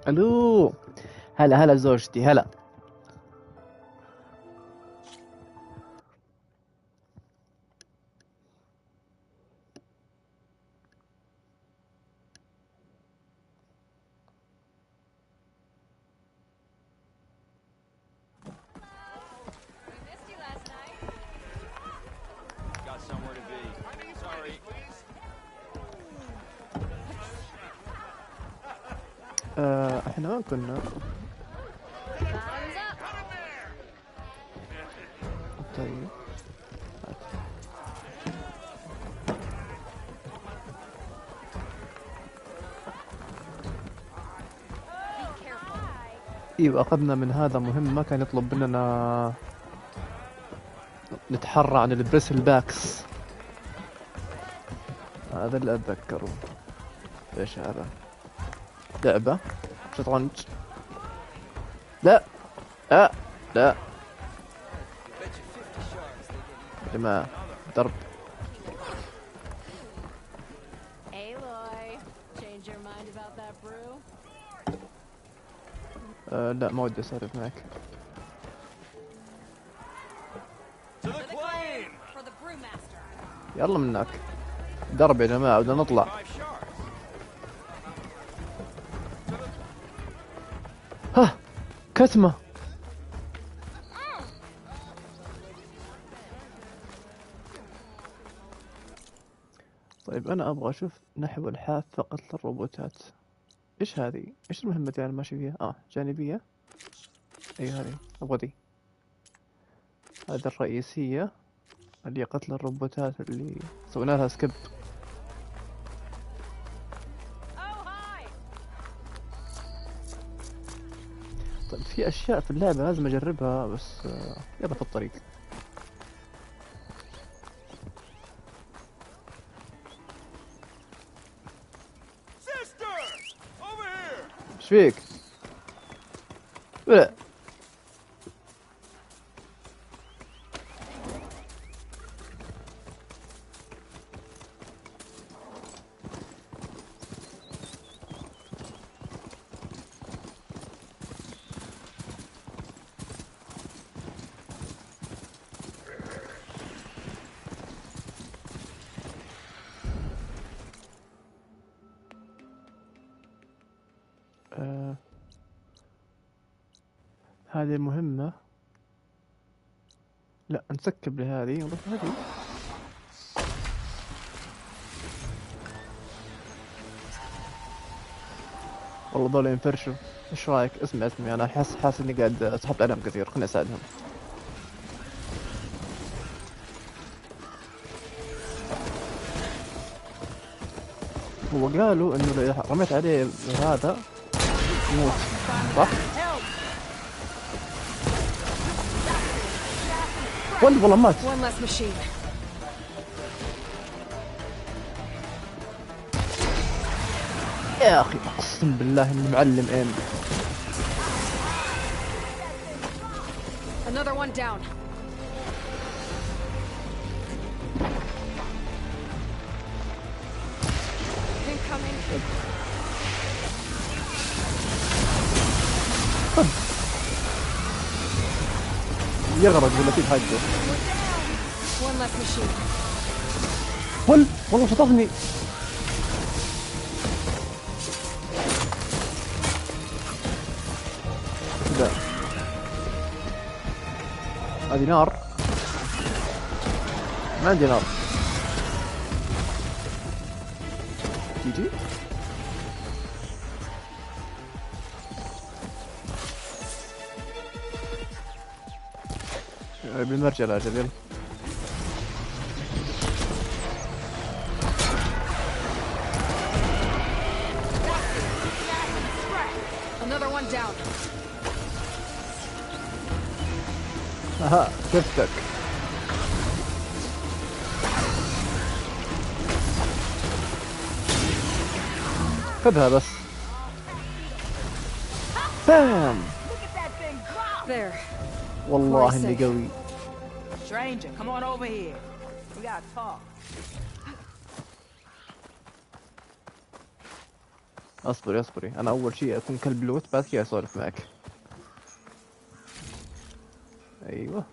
الو هلا هلا زوجتي هلا. احنا وين كنا؟ طيب ايوه اخذنا من هذا مهمة كان يطلب مننا نتحرى عن البريسل باكس. هذا اللي اتذكره. ايش هذا؟ لعبة شطرنج. لا لا لا يا جماعة ضرب. لا ما ودي اسولف معك. يلا منك ضرب يا جماعة بدنا نطلع. ها كتمة. طيب انا ابغى اشوف نحو الحافة قتل الروبوتات. ايش هذه؟ ايش المهمة اللي انا ماشي فيها؟ جانبية. اي هذه ابغى دي. هذه الرئيسية اللي قتل الروبوتات اللي سوينا لها سكيب. طيب في اشياء في اللعبة لازم اجربها بس يلا في الطريق. ايش فيك؟ لا هذه مهمة. لا نسكب لهذه ونروح هذه. والله ذولا ينفرشوا. ايش رايك؟ اسمي انا حاسس اني قاعد اسحب عليهم كثير. خليني اساعدهم. هو قالوا انه اذا رميت عليه هذا يموت صح؟ والله مات. يا اخي اقسم بالله اني معلم ايم. Another one down. Incoming. يغرق ولا في حاجه. One less machine. والله شطفني. لا هذه نار. ما عندي نار. تيجي بالمرجل اجل يلا. Another one down. اها شفتك. خذها بس. بام. There. والله اني قوي. Stranger, come on over here. We gotta talk. اصبري اصبري، انا اول شيء اكون كلب لوت بعد كذا اسولف معك. ايوه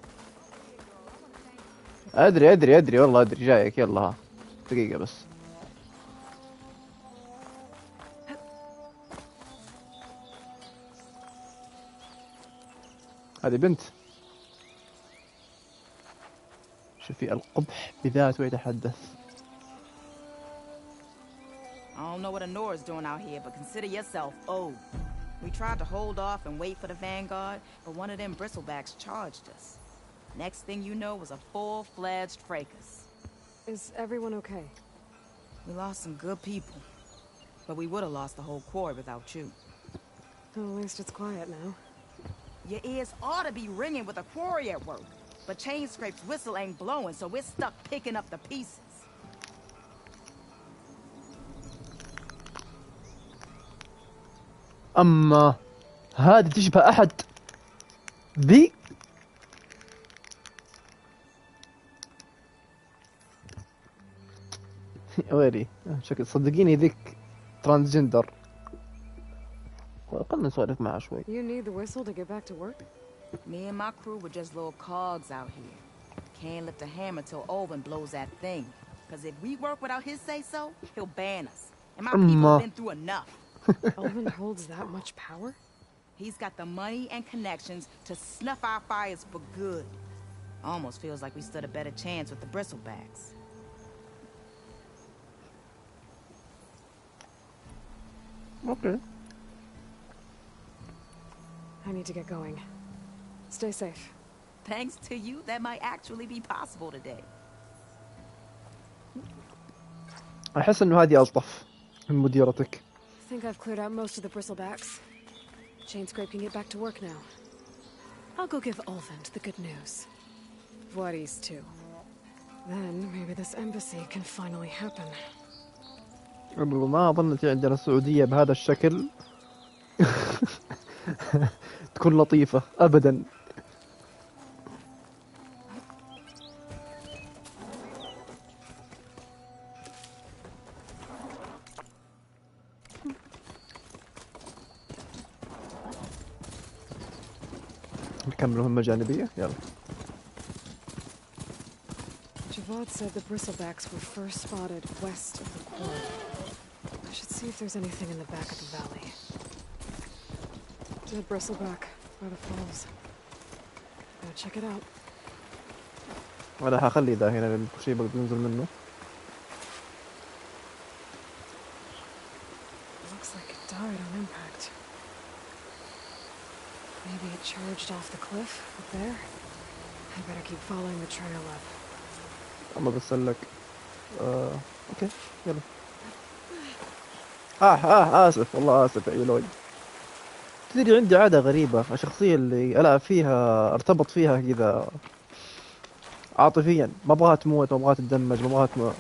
ادري والله ادري جايك. يلا ها دقيقة بس. هذه بنت. شوفي القبح بذاته يتحدث. I don't know what Anora's doing out here, but consider yourself old. We tried to hold off and wait for the Vanguard, but one of them bristlebacks charged us. Next thing you know was a full-fledged fracas. Is everyone okay? We lost some good people, but we would have lost the whole quarry without you. Well, at least it's quiet now. Your ears ought to be ringing with a quarry at work, but Chainscrape's whistle ain't blowing, so we're stuck picking up the pieces. أما هذه تشبه أحد ذي. ويري شكل صدقيني ذيك ترانسجندر. خلنا نسولف معها شوي. You need the whistle to get back to work? Me and my crew were just little cogs out here. Can't lift a hammer till Olvin blows that thing. Cause if we work without his say-so, he'll ban us. And my people have been through enough. Elvin holds that much power? He's got the money and connections to snuff our fires for good. Almost feels like we stood a better chance with the bristlebacks. Okay. I need to get going. Stay safe. Thanks to you, that might actually be possible today. أحس إنه هذه ألطف من مديرتك. I think I've cleared out most of the bristlebacks. Chainscrape can get back to work now. I'll go give Olvend the good news. Vladis too. Then maybe this embassy can finally happen. ما ظنيت عندنا السعودية بهذا الشكل. تكون لطيفة أبدا. نكمل مهمة جانبية يلا. Javad said the bristlebacks were first spotted west of the quarry. I should see if there's anything in the back of the valley. Dead bristleback by the falls. Gotta check it out. وأنا حخلي ذا هنا شيء بنزل منه. Looks like it died on impact. Maybe it charged off the cliff up there. I better keep following the trail up. أما بسلك. أوكي يلا. آسف والله آسف يا إيلوي. تدري عندي عادة غريبة، الشخصية اللي ألعب فيها ارتبط فيها كذا عاطفيا، ما أبغاها تموت، ما أبغاها تتدمج، ما أبغاها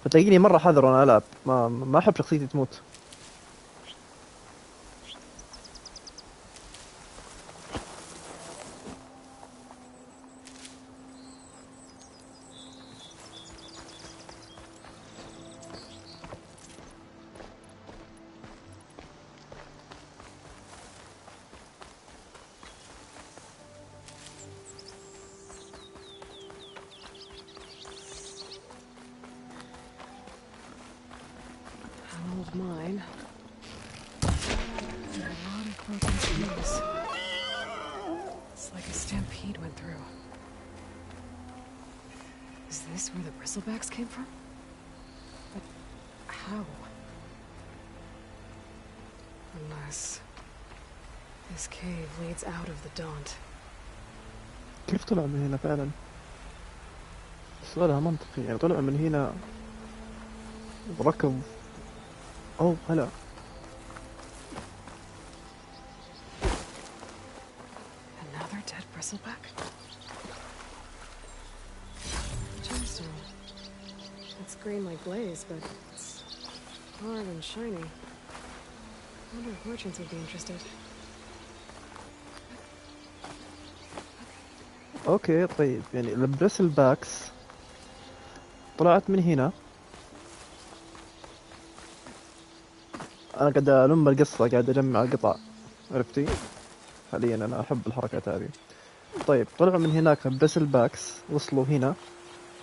فتلاقيني مرة حذر وأنا ألعب، ما أحب شخصيتي تموت. Mine. A lot of broken trees. It's like a stampede went through. Is this where the bristlebacks came from? But how? Unless this cave leads out of the Daunt. كيف طلع من هنا فعلا؟ سؤالها منطقي، يعني طلع من هنا وركض. أوه هلا. Another dead bristleback? Gemstone. It's green like blaze, but it's hard and shiny. I wonder if merchants would be interested. أوكي طيب، يعني البريسل باكس طلعت من هنا انا قاعد الم القصة، قاعد اجمع القطع، عرفتي؟ حاليا انا احب الحركات هذه. طيب طلعوا من هناك بريسل باكس، وصلوا هنا،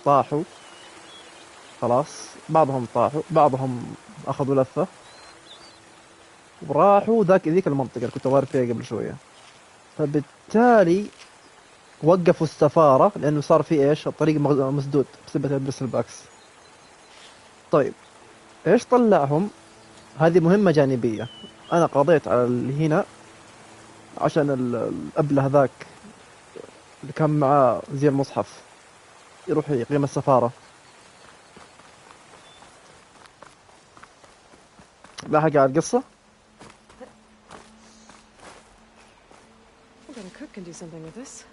طاحوا، خلاص بعضهم طاحوا، بعضهم اخذوا لفة وراحوا ذيك المنطقة اللي كنت واقف فيها قبل شوية. فبالتالي وقفوا السفارة لأنه صار في إيش، الطريق مسدود بسبب البريسل باكس. طيب إيش طلعهم؟ هذه مهمة جانبية. أنا قضيت على اللي هنا عشان الأبله هذاك اللي كان معاه زي المصحف يروح يقيم السفارة. لاحق على القصة. I bet a cook can do something with this.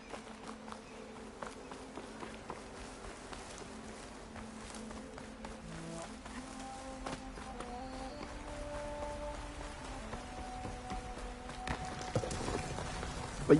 أي.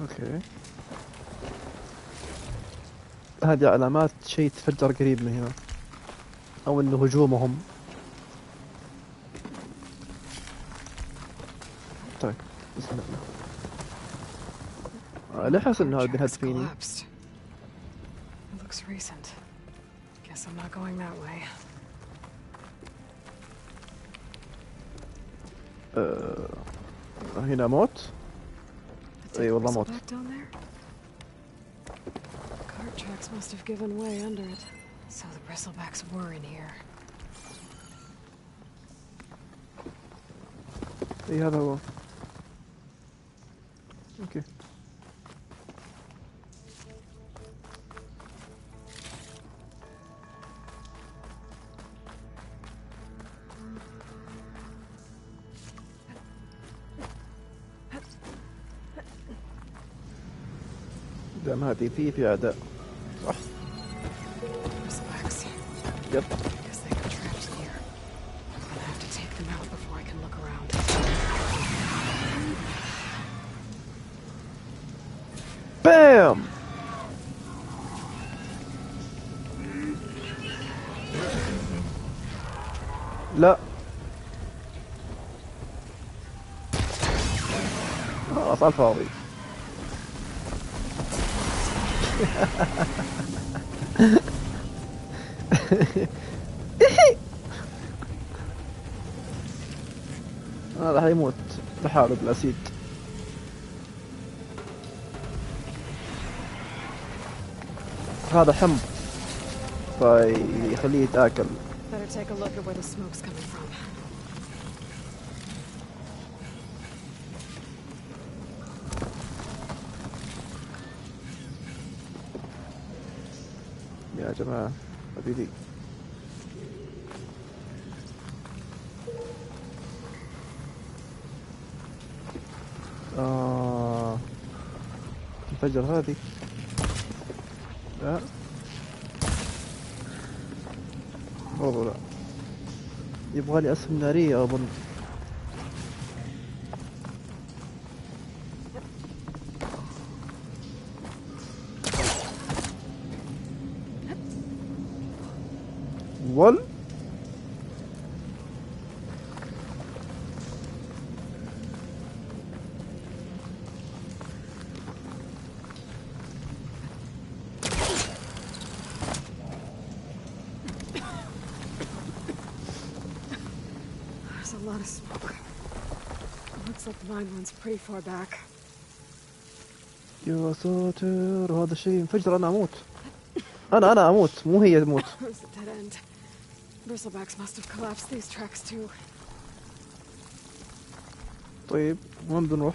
اوكي، هذه علامات شيء يتفجر قريب من هنا، او انه هجومهم. طيب بسم الله. ليه حاسس انه هذا بينهد فيني؟ It looks recent. Guess I'm not going that way. هنا موت. اي والله موت. Cart tracks must have given way under it. So the bristlebacks were in here. اي هذا هو. اوكي. دام هذه في أعداء صح؟ يب. بام. لا خلاص على الفاضي. هذا حيموت لحاله بالأسيد. هذا حمض فيخليه يتآكل. يا جماعة حبيبي انفجر هذه. لا برضو لا، يبغالي أسهم نارية أظن. وال There's a lot of smoke. Looks like the mine one's pretty far back. يا ساتر، هذا الشيء انفجر. أنا أموت. أنا أموت مو هي تموت. There's a dead end. Bristlebacks must have collapsed these tracks too. طيب وين بنروح؟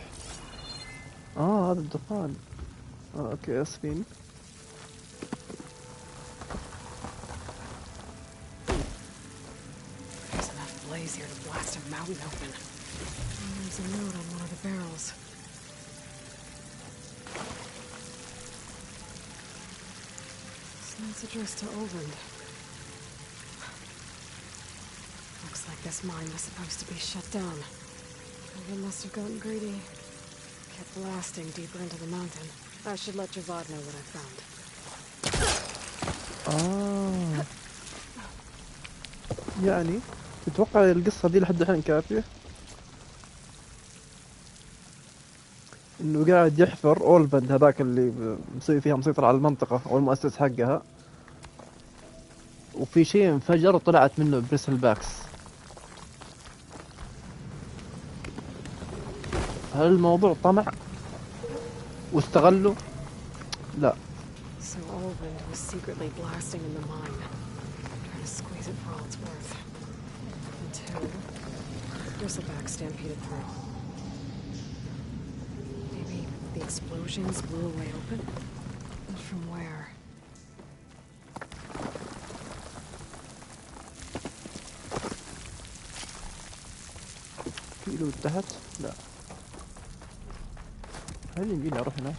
هذا الدخان. اوكي اسفين. There's enough blaze here to blast a mountain open. There's a note on one of the barrels. It's addressed to Olvin. Looks like this mine was supposed to be shut down. Olvin must have gotten greedy. Kept blasting deeper into the mountain. I should let Javad know what I found. يعني تتوقع القصة دي لحد الحين كافية؟ انه قاعد يحفر اولفند هذاك اللي مسوي فيها مسيطر على المنطقة او المؤسس حقها، وفي شيء انفجر وطلعت منه بريسل باكس. هل الموضوع طمع واستغله؟ لا. So Olvin was secretly blasting in the mine, trying to squeeze it for all it's worth. Until Bristleback stampeded through. Maybe the explosions blew a way open? But from where? كيلو تحت؟ لا. هل يمديني اروح هناك؟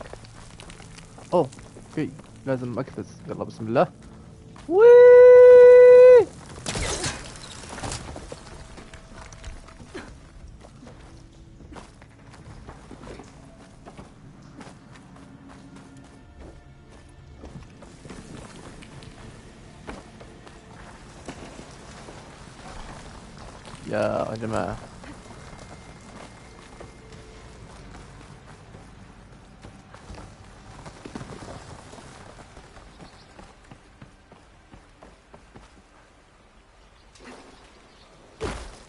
اوه اوكي، لازم اقفز. يلا بسم الله. وي يا جماعة،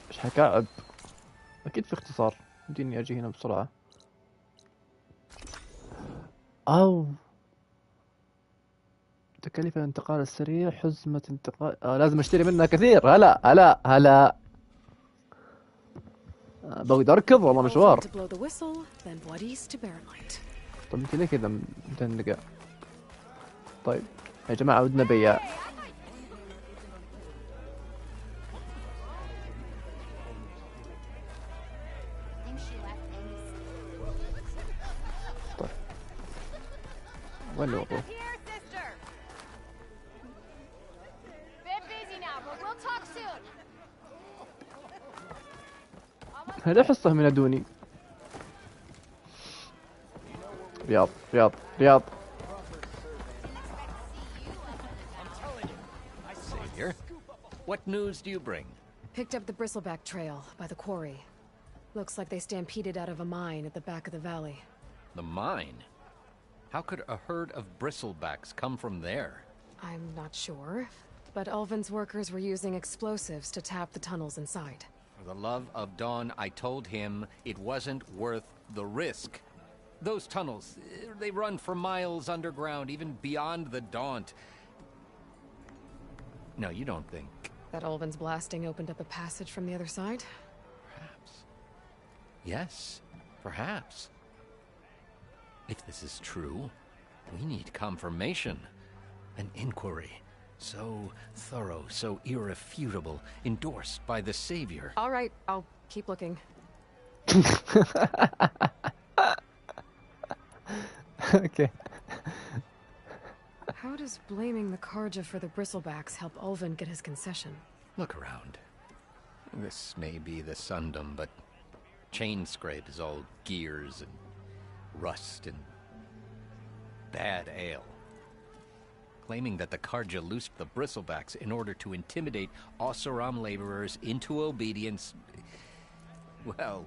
ايش حكعب؟ اكيد في اختصار، يمديني اجي هنا بسرعة. او تكاليف الانتقال السريع، حزمة انتقال، لازم اشتري منها كثير. هلا هلا هلا. بقدر اركض والله مشوار. To blow the whistle, then Wadis to Barrelite. طيب انت ليه كذا مدنقة؟ طيب يا جماعة ودنا بياع. طيب وين الوضوح؟ هذا حصة من دوني. رياض رياض رياض. Savior, what news do you bring? Picked up the Bristleback trail by the quarry. Looks like they stampeded out of a mine at the back of the valley. The mine? How could a herd of bristlebacks come from there? I'm not sure, but Ulvin's workers were using explosives to tap the tunnels inside. For the love of Dawn, I told him it wasn't worth the risk. Those tunnels, they run for miles underground, even beyond the Daunt. No, you don't think... That Ulvin's blasting opened up a passage from the other side? Perhaps. Yes, perhaps. If this is true, we need confirmation. An inquiry. So thorough, so irrefutable, endorsed by the Savior. All right, I'll keep looking. Okay. How does blaming the Karja for the Bristlebacks help Ulvin get his concession? Look around. This may be the Sundom, but Chain Scrape is all gears and rust and bad ale. Claiming that the Karja loosed the Bristlebacks in order to intimidate Oseram laborers into obedience. Well,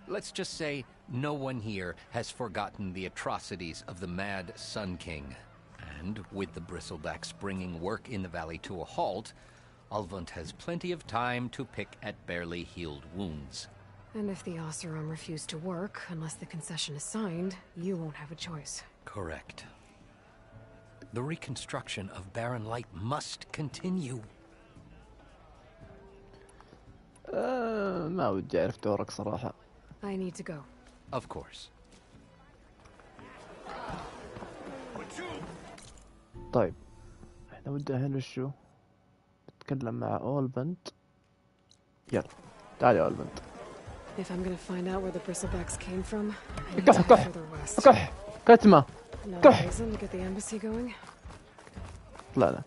let's just say no one here has forgotten the atrocities of the Mad Sun King. And with the Bristlebacks bringing work in the valley to a halt, Ulvund has plenty of time to pick at barely healed wounds. And if the Oseram refuse to work, unless the concession is signed, you won't have a choice. Correct. The reconstruction of Barren Light must continue. ما ودي أعرف دورك صراحة. I need to go. Of course. طيب احنا ودنا هنا شو؟ نتكلم مع أولبند. يلا تعالي أولبند. If I'm gonna find out where the Bristlebacks came from, I need to كح head كح further west. كح كتمة Another كح. reason to get the embassy going? طلعنا.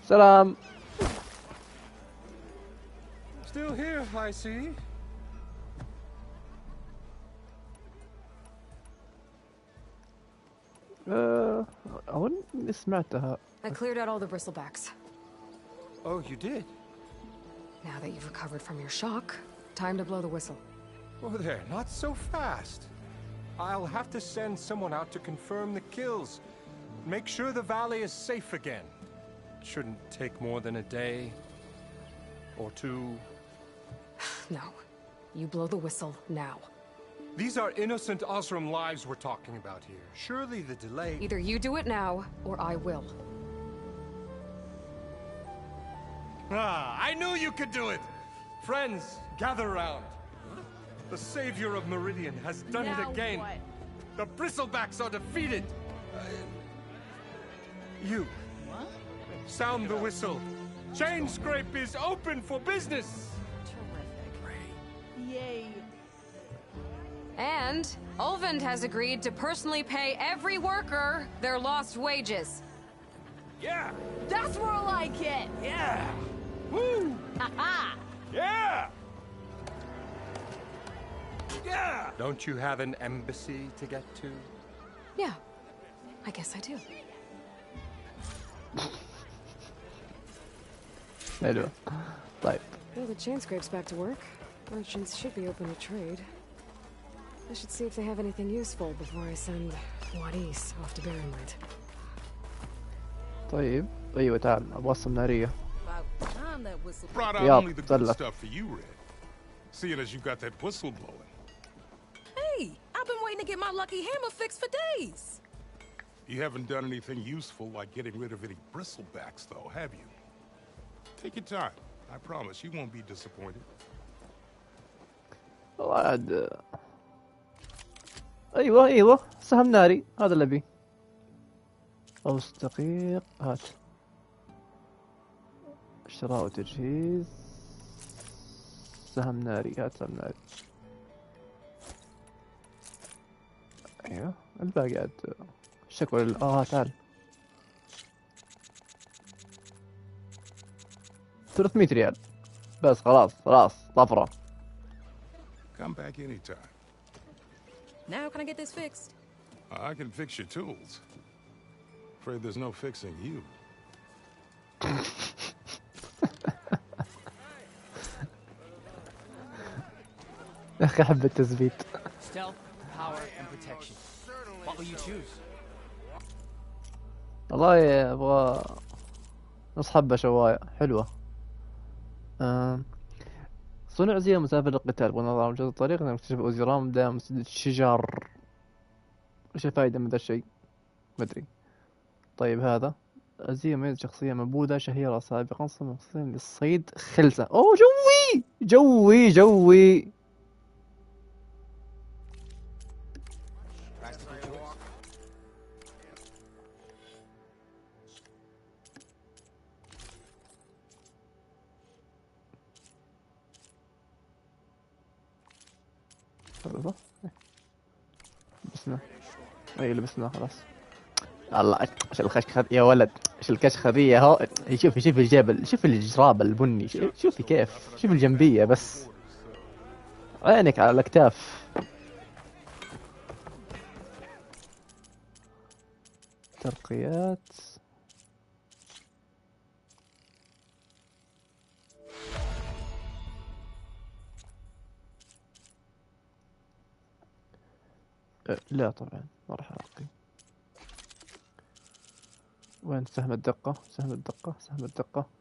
سلام. Still here, I see. أظن إني سمعتها. I cleared out all the bristlebacks. Oh, you did? Now that you've recovered from your shock, time to blow the whistle. Oh, there, not so fast. I'll have to send someone out to confirm the kills. Make sure the valley is safe again. It shouldn't take more than a day or two. No. You blow the whistle now. These are innocent Osram lives we're talking about here. Surely the delay... Either you do it now, or I will. Ah, I knew you could do it! Friends, gather round. The savior of Meridian has done it again. What? The bristlebacks are defeated. You. What? Sound the whistle. Chain Scrape is open for business. Terrific. Yay. And Ulvund has agreed to personally pay every worker their lost wages. Yeah. That's more like it. Yeah. Woo. Ha Yeah. Yeah. Don't you have an embassy to get to? Yeah, I guess I do. حلو. طيب. Well, the chain scrape's back to work. Merchants should be open to trade. I should see if they have anything useful before I send Wadis off to Barrenwood. طيب ايوه تعال ابغى اوصل ناريه. About time that whistle. Brought out Yup, only the good طلع. stuff for you, Red. Seeing as you got that whistle blowing. Hey, I've been waiting to get my lucky hammer fixed for days. You haven't done anything useful like getting rid of any bristlebacks, though, have you? Take your time. I promise you won't be disappointed. والله عاد ايوه سهم ناري هذا اللي ابي. قوس دقيق هات. شراء وتجهيز. سهم ناري هات سهم ناري. ايوه الباقي عاد شكوى تعال 300 ريال بس خلاص طفرة. Come back anytime. Now can I get this fixed? I can fix your tools. Afraid there's no fixing you. يا اخي احب التثبيت. Stealth, power, and protection. What will you choose? والله ابغى نص حبة شواية حلوة. صنع زي مسافر للقتال ونظام جزء الطريق نكتشف أوزيرام دائما مسدد شجر. وش الفايدة من ذا الشيء؟ مدري. طيب هذا أزية ميز شخصية منبوذة شهيرة سابقا صمم للصيد خلسة. أوه جوي. هذا لبسنا. اي لبسنا خلاص. الله ايش الخشخة يا ولد، ايش الكشخة ذي يا هو. شوف الجبل، شوف الجراب البني، شوفي كيف، شوف الجنبية بس. عينك على الاكتاف. ترقيات. لا طبعا ما راح ارقي. وين سهم الدقة؟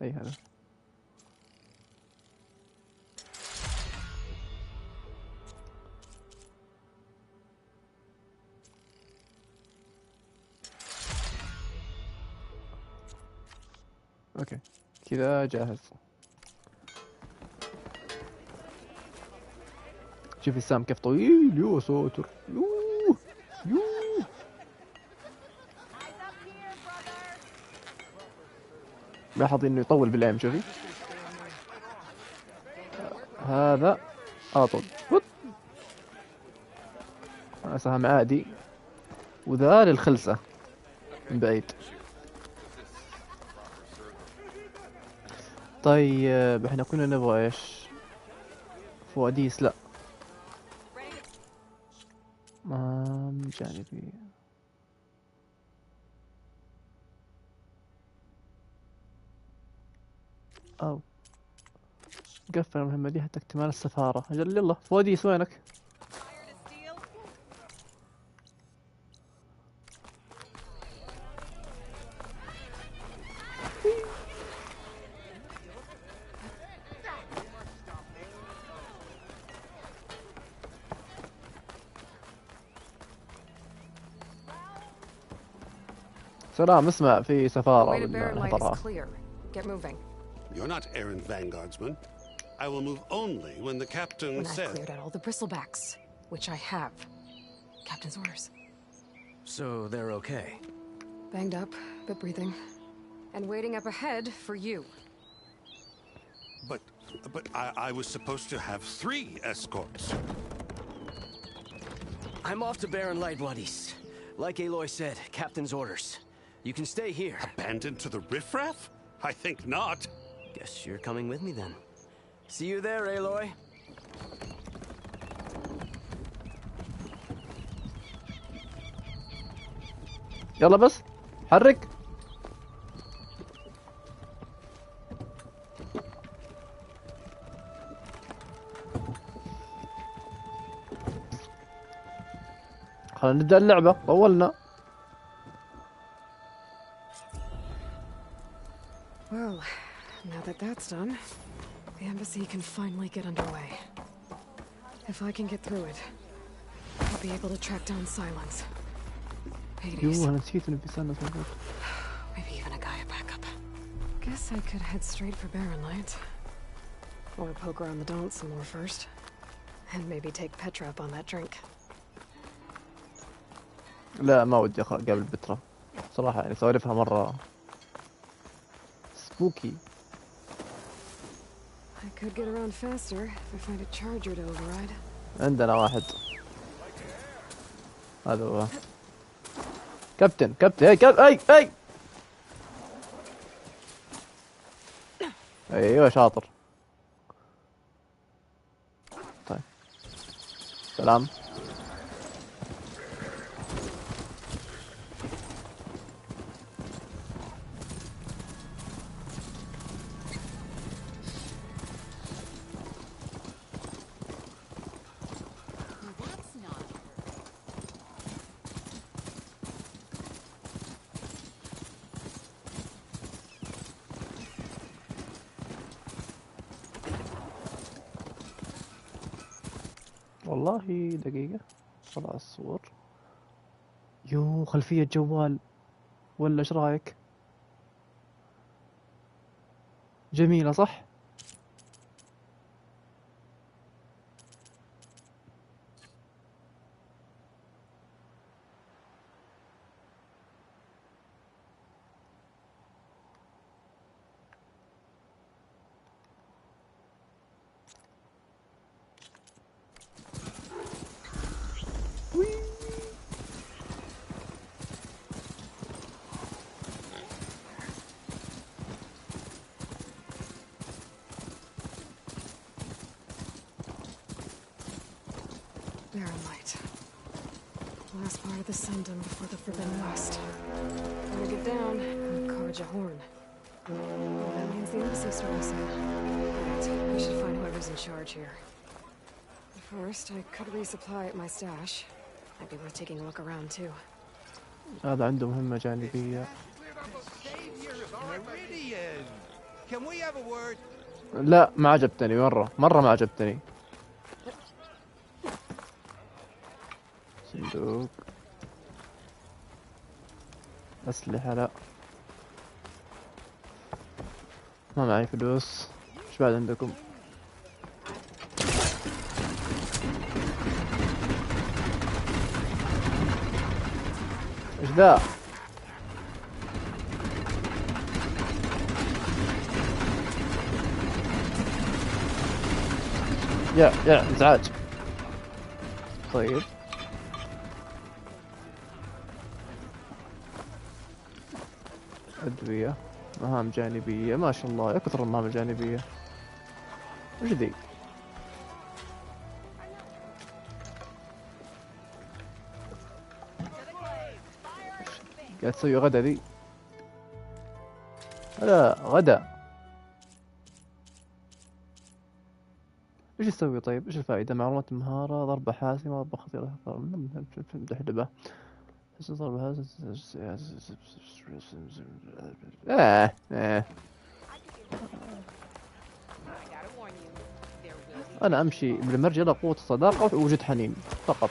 اي هذا. اوكي كذا جاهز. شوف السهم كيف طويل. يو ساتر يو. لاحظ انه يطول بالايم. شوفي هذا اطول. سهم عادي وذا للخلسة. من بعيد. طيب احنا كنا نبغى ايش؟ فواديس لا. جانبي. او قفل المهمة دي حتى اكتمال السفارة. اجل يلا فواديس وينك؟ سلام اسمع في The سفارة way to Barren Light is بالحضارة. clear. Get moving. You're not errant vanguardsman. I will move only when the captain When I've says. cleared out all the bristlebacks, which I have. Captain's orders. So they're okay. Banged up, but breathing. And waiting up ahead for you. But I was supposed to have 3 escorts. I'm off to Barren Light, Wadis. Like Aloy said, Captain's orders. You can stay here. Abandoned to the riffraff? I think not. Guess you're coming with me then. See you there, Aloy. يلا بس حرك. خلينا نبدأ اللعبة. طولنا. Well, now that that's done, the embassy can finally get underway. If I can get through it, I'll be able to track down Silence. Hades. يوه أنا نسيت إنه في سنة موجود. Maybe even a Gaia backup. Guess I could head straight for Barren Light. Or poke around the dance some more first. And maybe take Petra up on that drink. لا ما ودي قبل بترا صراحة، يعني سوالفها مرة سبوكي. I could get around faster if I find a charger to override. عندنا واحد. هذا هو كابتن. اي ايوه شاطر. طيب سلام. والله دقيقة طلع الصور. يو خلفية جوال ولا ايش رايك؟ جميلة صح؟ Barren Light. Last part of the Sundom before the Forbidden West. Gotta get down and carve a horn. That means the embassy's starting soon. Right, we should find whoever's in charge here. First, I could resupply at my stash. Might be worth taking a look around too. هذا عنده مهمة جانبية. Can we have a word? لا ما عجبتني مرة ما عجبتني. صندوق أسلحة لا، ما معي فلوس. ايش بعد عندكم؟ ايش ذا؟ يا ازعاج. طيب أدوية. مهام جانبية، ما شاء الله يا كثر المهام الجانبية. وش ذي؟ قاعد تسوي غدا ذي؟ لا غدا. ايش يسوي طيب؟ ايش الفائدة؟ معلومات مهارة، ضربة حاسمة، ضربة خطيرة، دحدبة، ضربة انا امشي بالمرجلة قوة الصداقة ووجود حنين فقط.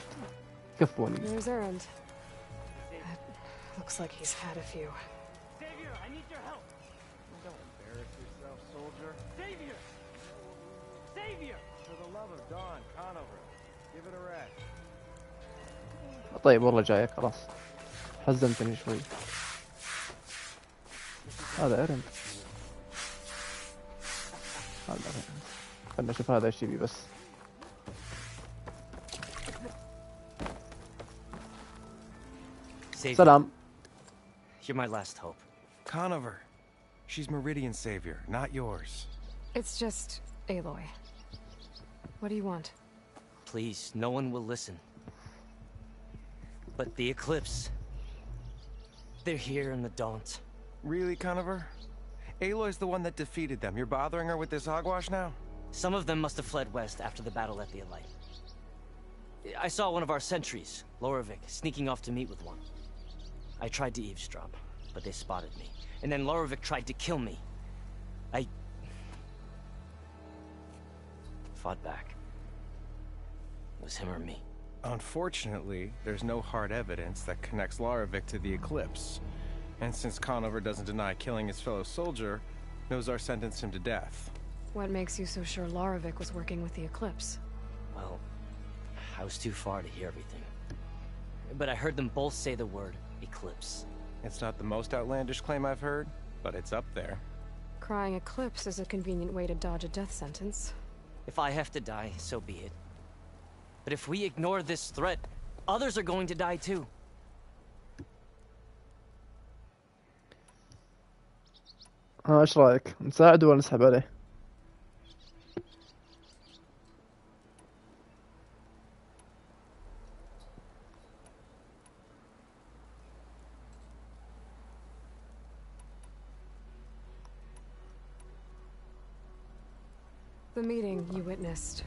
كفوني. There's Errand. Looks like he's had a few. Savior, I need your help. Don't embarrass yourself, soldier. Savior! Savior! For the love of Dawn, Conover, give it a rest. طيب والله جايك خلاص. حزنتني شوي. هذا ايرن. هذا ايرن. خلنا نشوف هذا ايش يبي بس. سلام. You're my last hope. Conover. She's Meridian's savior, not yours. It's just Aloy. What do you want? Please, no one will listen. But the Eclipse... they're here in the Daunt. Really, Conover? Aloy's the one that defeated them. You're bothering her with this hogwash now? Some of them must have fled west after the battle at the Elite. I saw one of our sentries, Loravik, sneaking off to meet with one. I tried to eavesdrop, but they spotted me. And then Loravik tried to kill me. I... fought back. It was him or me. Unfortunately, there's no hard evidence that connects Loravik to the Eclipse. And since Conover doesn't deny killing his fellow soldier, Nozar sentenced him to death. What makes you so sure Loravik was working with the Eclipse? Well, I was too far to hear everything. But I heard them both say the word Eclipse. It's not the most outlandish claim I've heard, but it's up there. Crying Eclipse is a convenient way to dodge a death sentence. If I have to die, so be it. But if we ignore this threat, others are going to die too. ايش رايك؟ نساعده ولا نسحب عليه؟ The meeting you witnessed.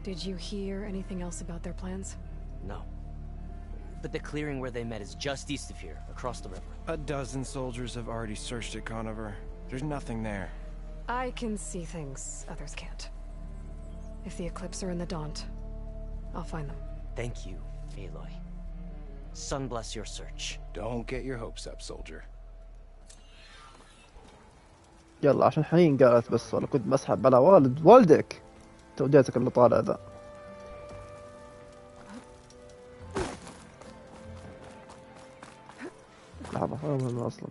Did you hear anything else about their plans? No. But the clearing where they met is just east of here, across the river. A dozen soldiers have already searched it, Conover. There's nothing there. I can see things others can't. If the Eclipse are in the Daunt, I'll find them. Thank you, Aloy. Sun bless your search. Don't get your hopes up, soldier. يلا عشان حنين قالت بس ولا كنت بسحب على والدك. توديتك اللي طالع ذا. لحظة وين اصلا؟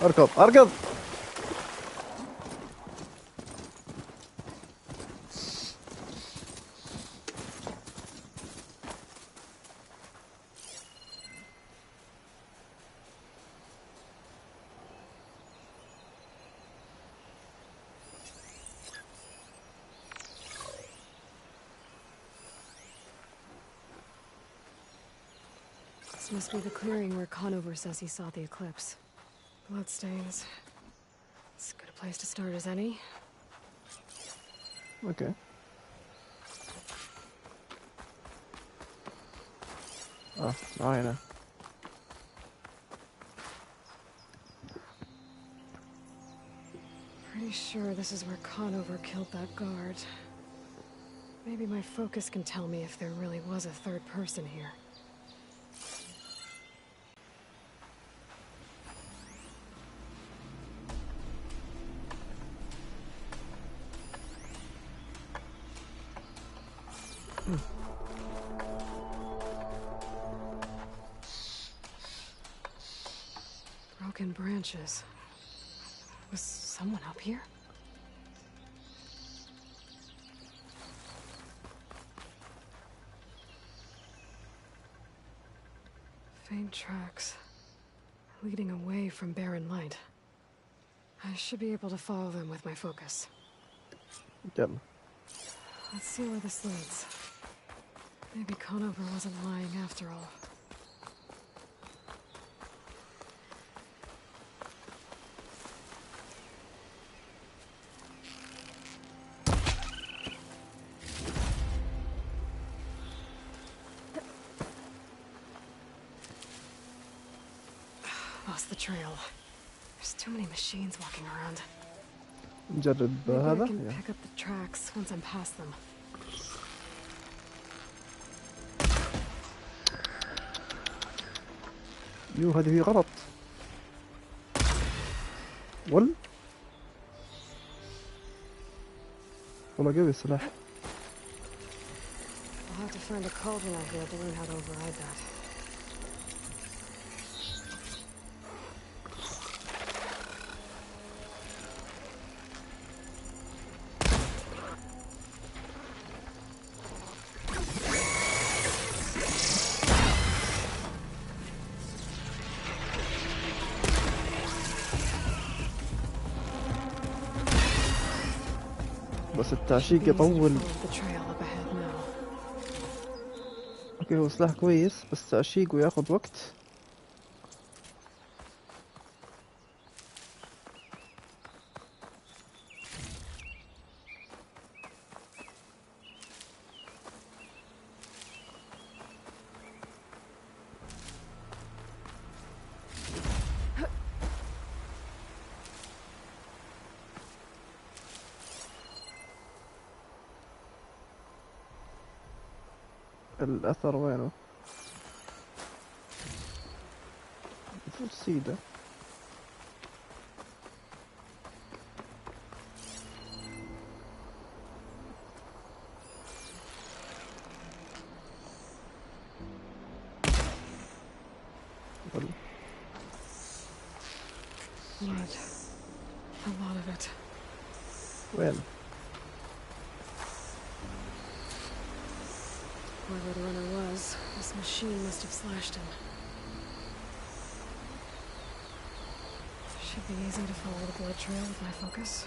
اركض اركض. This must be the clearing where Conover says he saw the Eclipse. Bloodstains. As good a place to start as any. Okay. Oh, معاينة. Pretty sure this is where Conover killed that guard. Maybe my focus can tell me if there really was a third person here. Broken branches. Was someone up here? Faint tracks leading away from barren light. I should be able to follow them with my focus. يلا. Let's see where this leads. Maybe Conover wasn't lying after all. Lost the trail. There's too many machines walking around. نجرب Maybe I هذا. can يلا. pick up the tracks once I'm past them. يو هذه في غلط. والله قوي السلاح. I'll have to find a cauldron out here to learn how to override that. بس التعشيق يطول. The trail up ahead now. اوكي هو سلاح كويس بس تعشيقه ياخذ وقت. الأثر وينه؟ المفروض سيدة. Blood. A lot of it. وين؟ Whoever the runner was, this machine must have slashed him. Should be easy to follow the blood trail with my focus.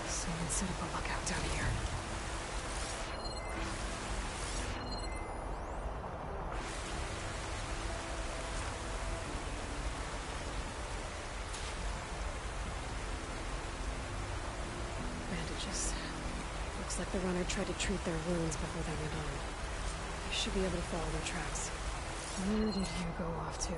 Someone set up a lookout down here. Bandages. Looks like the runner tried to treat their wounds before they went on. I should be able to follow their tracks. Where did you go off to?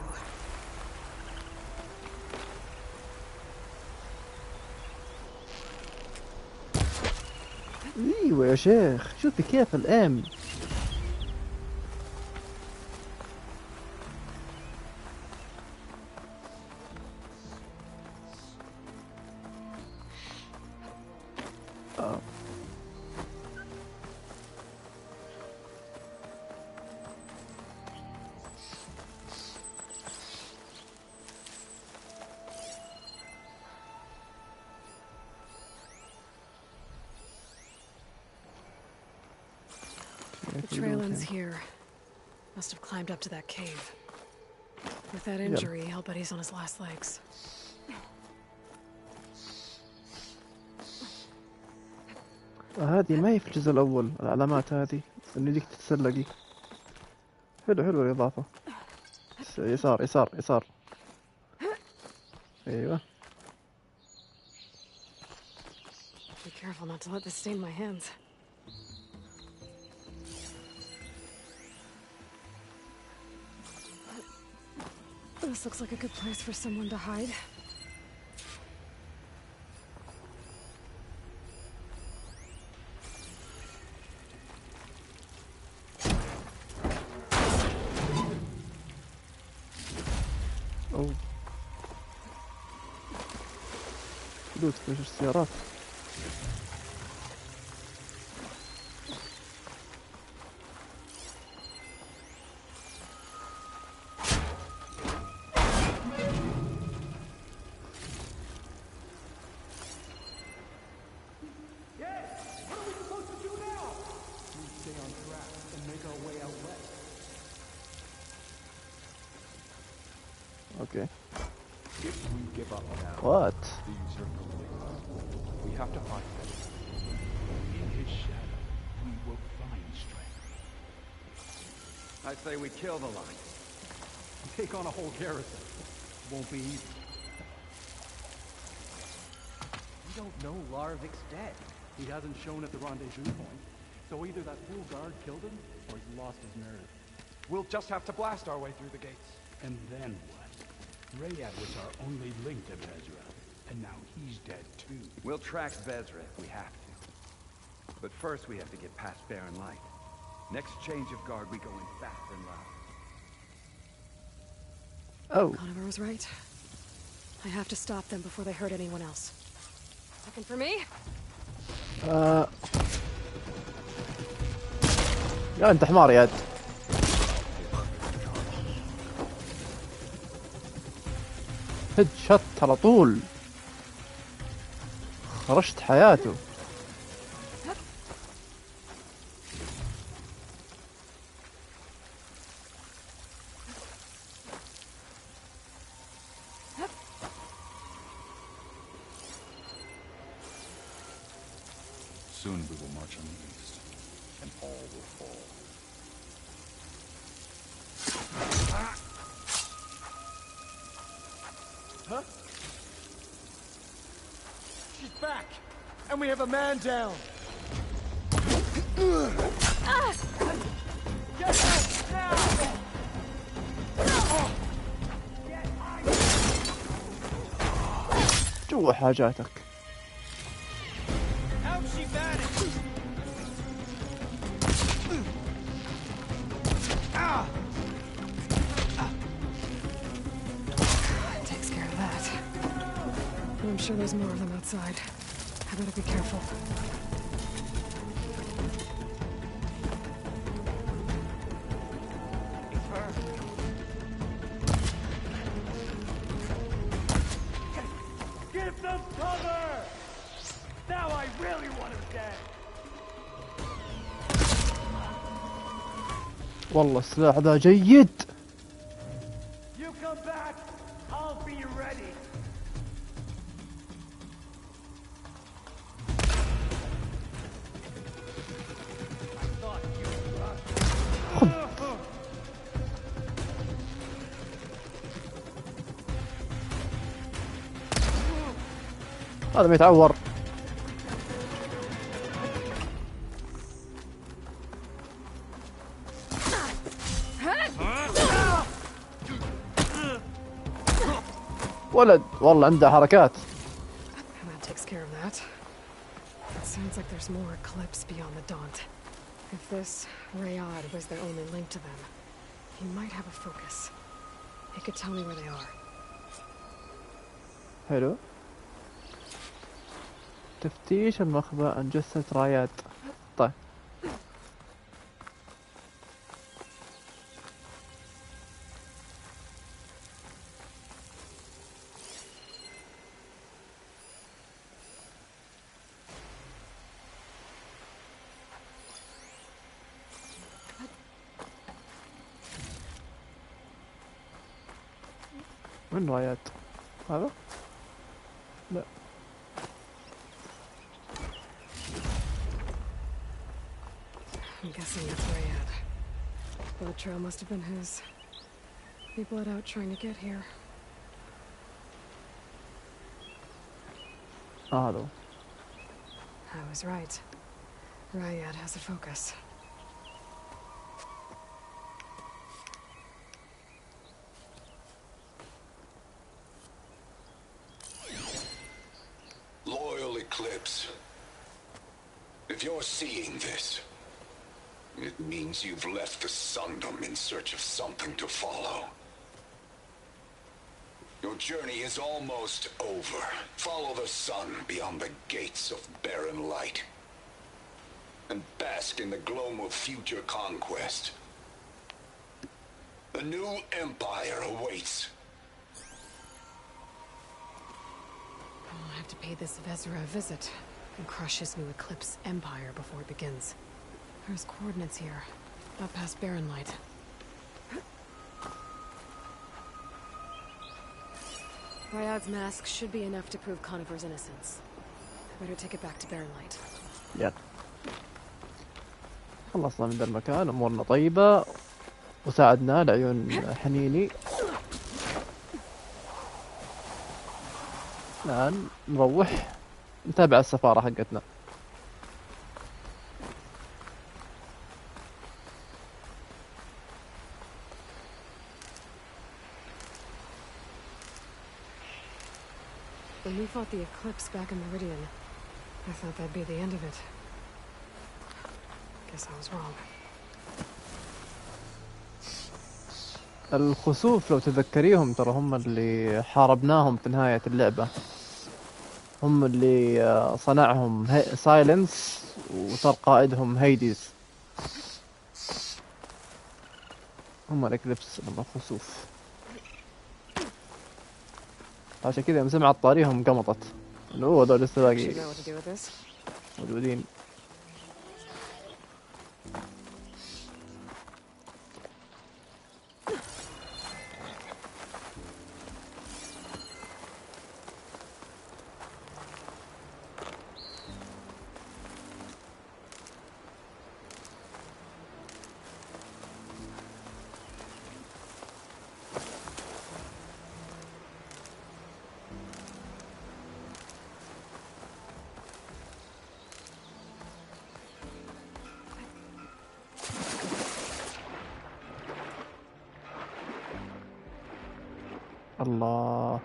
ايوه يا شيخ شوفي كيف الام. The trail ends here. Must have climbed up to that cave. With that injury, I'll bet he's on his last legs. هذه ما هي في الجزء الأول العلامات هذه إنه يجيك تتسلقي. حلو الإضافة. يسار يسار يسار. أيوة. Be careful not to let this stain my hands. This looks like a good place for someone to hide. لوت في السيارات. Okay. If we give up now, What? the usurper will exist. We have to find him. In his shadow, we will find strength. I say we kill the line. Take on a whole garrison. Won't be easy. We don't know Larvik's dead. He hasn't shown at the rendezvous point. So either that fool guard killed him, or he's lost his nerve. We'll just have to blast our way through the gates. And then what? Rayad was our only link to Vezra, and now he's dead too. We'll track Vezra if we have to. But first we have to get past Barren Light. Next change of guard, we go in fast and loud. Oh. Conover was right. I have to stop them before they hurt anyone else. Looking for me? يا انت حمار يا هيد شط على طول. خرجت حياته. Soon we will march on the east, and all will fall. Huh? She's back! And we have a man down! Get out now! جوا حاجاتك. How'd she manage? Takes care of that. I'm sure there's more of them outside. I better be careful. Give them cover! Now I really want him dead! والله السلاح ذا جيد. You come back, I'll be ready. I thought you were هذا بيتعور. ولد والله عنده حركات. And that takes care of that. It sounds like there's more eclipse beyond the Daunt. If this Rayade was their only link to them, he might have a focus. He could tell me where they are. حلو. تفتيش المخبأ عن جثة رياد. طيب. من رياد؟ هذا؟ لا. I'm guessing that's Rayade. Blood trail must have been his. He bled out trying to get here. هذا. I was right. Rayade has a focus. Loyal Eclipse. If you're seeing this, it means you've left the Sundom in search of something to follow. Your journey is almost over. Follow the sun beyond the gates of barren light. And bask in the glow of future conquest. A new empire awaits. I'll have to pay this Vezra a visit and crush his new Eclipse empire before it begins. There's coordinates here, up past Barren Light. Ryade's mask should be enough to prove Conover's innocence. I better take it back to Barren Light. يلا خلصنا من ذا المكان، امورنا طيبة وساعدنا لعيون حنيني. الآن نروح نتابع السفارة حقتنا. When we fought the Eclipse back in Meridian, I thought that'd be the end of it. Guess I was wrong. الخسوف لو تذكريهم ترى هم اللي حاربناهم في نهاية اللعبة، هم اللي صنعهم سايلنس وصار قائدهم هيديز. هم الإكليبس لما الخسوف، عشان كذا يوم سمعت طاريهم قمطت انه هو هذول لسه باقي موجودين. الله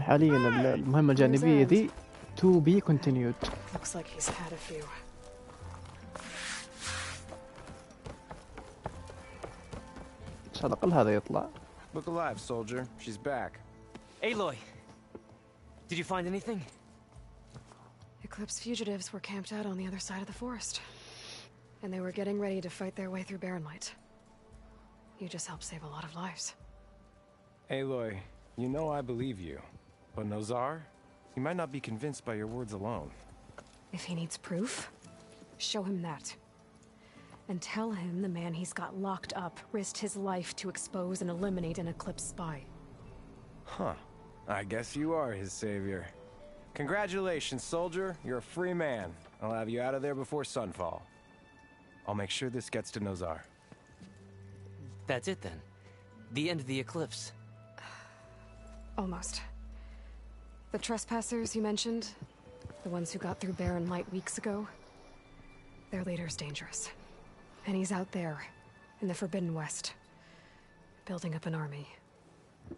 حاليا المهمة الجانبية ذي to be continued. Looks like he's had a few. على الأقل هذا يطلع. Look alive, soldier. She's back. Aloy, did you find anything? Eclipse fugitives were camped out on the other side of the forest. And they were getting ready to fight their way through Barren Light. You just helped save a lot of lives. Aloy, you know I believe you. But Nozar, he might not be convinced by your words alone. If he needs proof, show him that. And tell him the man he's got locked up risked his life to expose and eliminate an Eclipse spy. Huh. I guess you are his savior. Congratulations, soldier. You're a free man. I'll have you out of there before sunfall. I'll make sure this gets to Nozar. That's it then. The end of the Eclipse. Almost. The trespassers you mentioned, the ones who got through Barren Light weeks ago, their leader's dangerous. And he's out there, in the Forbidden West, building up an army.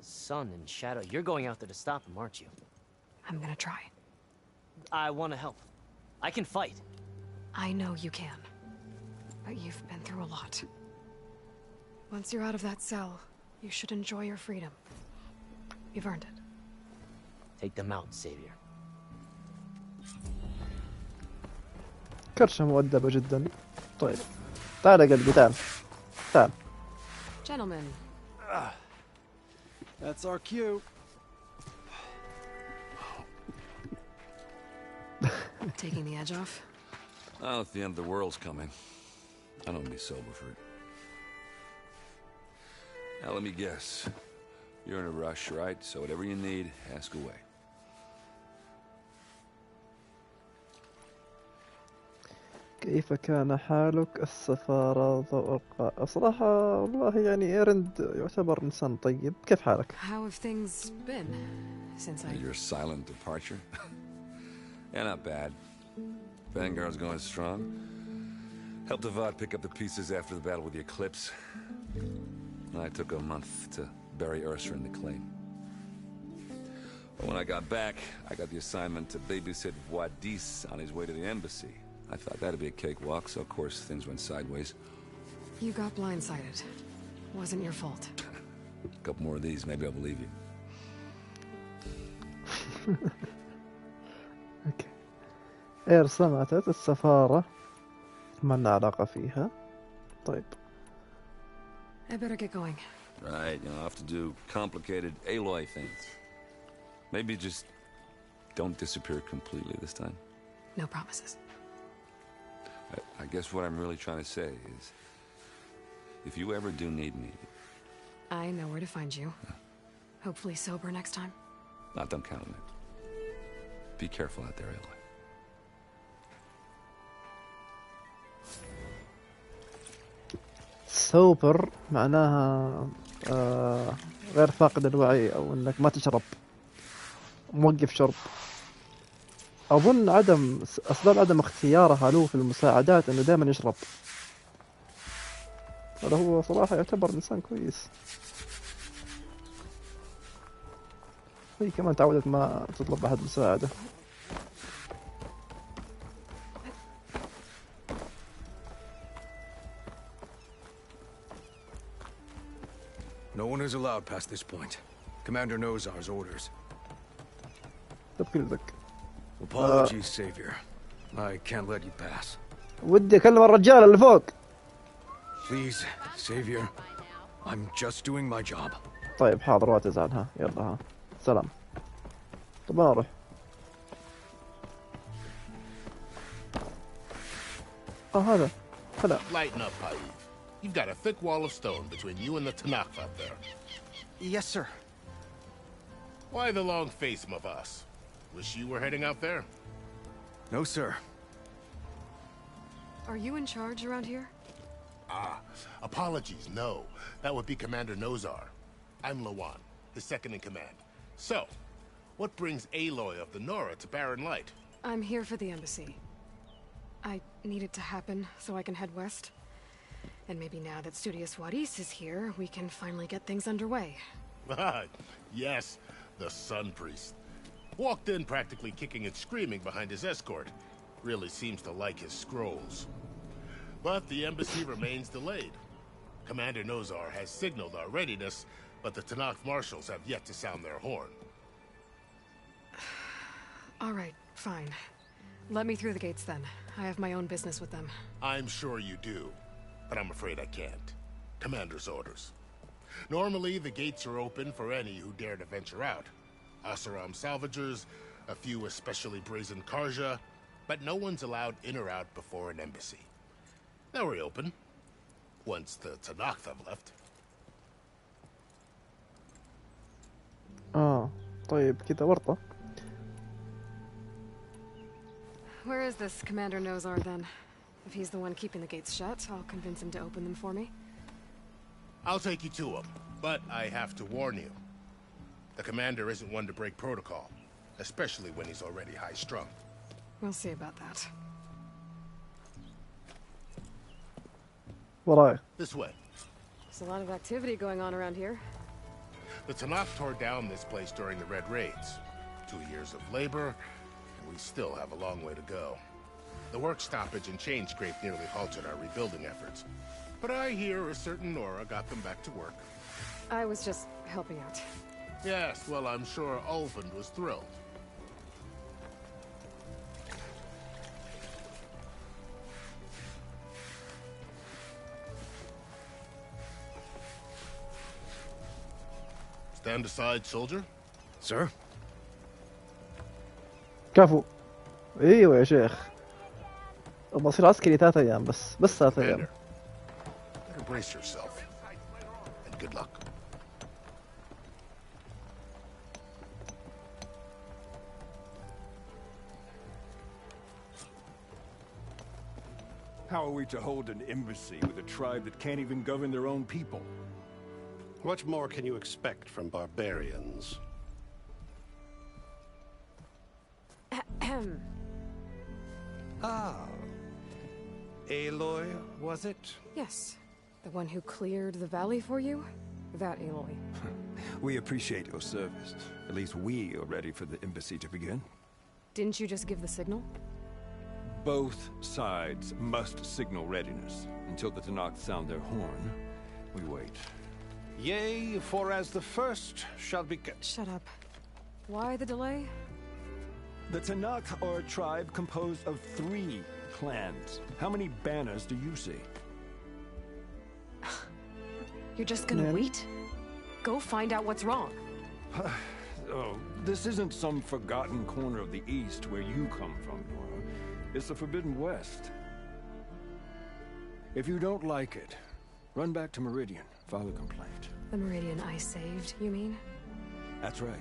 Sun and Shadow, you're going out there to stop him, aren't you? I'm gonna try. I want to help. I can fight. I know you can. But you've been through a lot. Once you're out of that cell, you should enjoy your freedom. You've earned it. Take them out, Savior. كرشة مؤدبة جدا. طيب تعال يا قلبي تعال تعال. Gentlemen. That's our cue. Taking the edge off? Well, if the end of the world's coming, I don't be sober for it. Now let me guess. You're in a rush, right? So whatever you need, ask away. كيف كان حالك؟ السفارة ضوء القاء. صراحة والله يعني إيرند يعتبر إنسان طيب. كيف حالك؟ How have things been since I... Your silent departure? Yeah, not bad. Vanguard's going strong. Helped Avad pick up the pieces after the battle with the Eclipse. I took a month to bury Ursa in the claim. But when I got back, I got the assignment to babysit Wadis on his way to the embassy. I thought that'd be a cakewalk, so of course things went sideways. You got blindsided. Wasn't your fault. A couple more of these, maybe I'll believe you. اوكي. إيرسا ماتت، السفارة ما لنا علاقة فيها. طيب. I better get going. Right, you know, I have to do complicated Aloy things. Maybe just don't disappear completely this time. No promises. I guess what I'm really trying to say is, if you ever do need me... I know where to find you. Hopefully sober next time. Don't count on it. Be careful out there, Aloy. سوبر معناها غير فاقد الوعي او انك ما تشرب، موقف شرب. اظن اسباب عدم اختياره له في المساعدات انه دائما يشرب. هذا هو صراحة يعتبر انسان كويس. هي كمان تعودت ما تطلب احد مساعدة. No one is allowed past this point. Commander knows our orders. Apologies, Savior. I can't let you pass. ودي اكلم الرجال اللي فوق. Please, Savior. I'm just doing my job. طيب حاضر، ولا تزعل. ها يلا، ها سلام. طب انا اروح. هذا هلا. Lighten up, Paid. You've got a thick wall of stone between you and the Tanakh up there. Yes, sir. Why the long face, Mavas? Wish you were heading out there? No, sir. Are you in charge around here? Apologies, no. That would be Commander Nozar. I'm Lawan, his second in command. So, what brings Aloy of the Nora to Barren Light? I'm here for the embassy. I need it to happen so I can head west. And maybe now that Studious Wadis is here, we can finally get things underway. Yes, the Sun Priest. Walked in practically kicking and screaming behind his escort. Really seems to like his scrolls. But the embassy remains delayed. Commander Nozar has signaled our readiness, but the Tanakh marshals have yet to sound their horn. All right, fine. Let me through the gates then. I have my own business with them. I'm sure you do, but I'm afraid I can't. Commander's orders. Normally, the gates are open for any who dare to venture out. Asaram salvagers, a few especially brazen Karja, but no one's allowed in or out before an embassy. Now we're open, once the Tanakh have left. طيب كذا ورطة. Where is this Commander Nozar then? If he's the one keeping the gates shut, I'll convince him to open them for me. I'll take you to him, but I have to warn you. The commander isn't one to break protocol, especially when he's already high-strung. We'll see about that. وراي. This way. There's a lot of activity going on around here. The Tanakh tore down this place during the Red Raids. 2 years of labor, and we still have a long way to go. The work stoppage and chain scrape nearly halted our rebuilding efforts. But I hear a certain Nora got them back to work. I was just helping out. Yes, well, I'm sure Ulvund was thrilled. Stand aside, soldier. Sir? كفو. ايوه يا شيخ. ابغى اصير عسكري 3 ايام بس 3 ايام. Better brace yourself. And good luck. How are we to hold an embassy with a tribe that can't even govern their own people? What more can you expect from barbarians? Ah. Aloy, was it? Yes. The one who cleared the valley for you? That Aloy. We appreciate your service. At least we are ready for the embassy to begin. Didn't you just give the signal? Both sides must signal readiness. Until the Tenakth sound their horn, we wait. Yea, for as the first shall be... Shut up. Why the delay? The Tenakth are a tribe composed of 3 clans. How many banners do you see? You're just gonna wait? Go find out what's wrong. Oh, this isn't some forgotten corner of the East where you come from, Nora. It's the Forbidden West. If you don't like it, run back to Meridian, file a complaint. The Meridian I saved, you mean? That's right.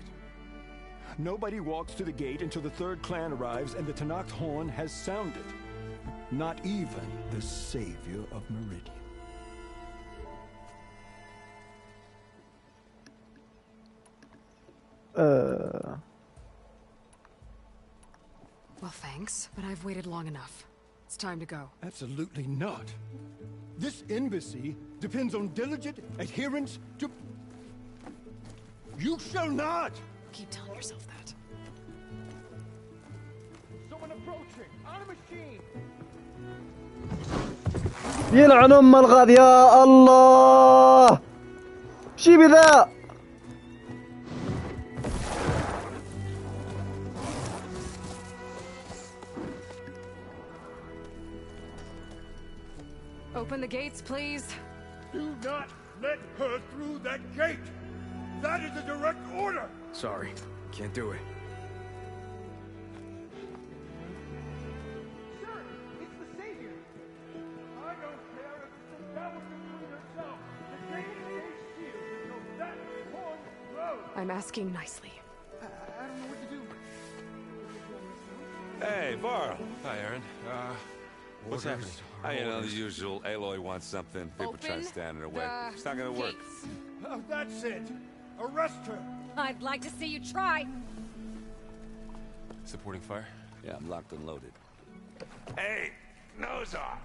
Nobody walks to the gate until the 3rd clan arrives and the Tenakth horn has sounded. Not even the savior of Meridian. Well, thanks, but I've waited long enough. It's time to go. Absolutely not. This embassy depends on diligent adherence to... You shall not! Keep telling yourself that. Someone approaching! On a machine! يلعن ام الغاد يا الله. شي بذا. Open the gates, please. Do not let her through that gate! That is a direct order! Sorry, can't do it. Sir, it's the Savior! I don't care if it's a battle between yourself. The gate stays sealed until that horn blows. I'm asking nicely. I don't know what to do. Hey, Varl. Hi, Aaron. What's happening? You know, the usual. Aloy wants something. People try to stand in her way. It's not gonna work. Oh, that's it. Arrest her. I'd like to see you try. Supporting fire? Yeah, I'm locked and loaded. Hey, Nozar!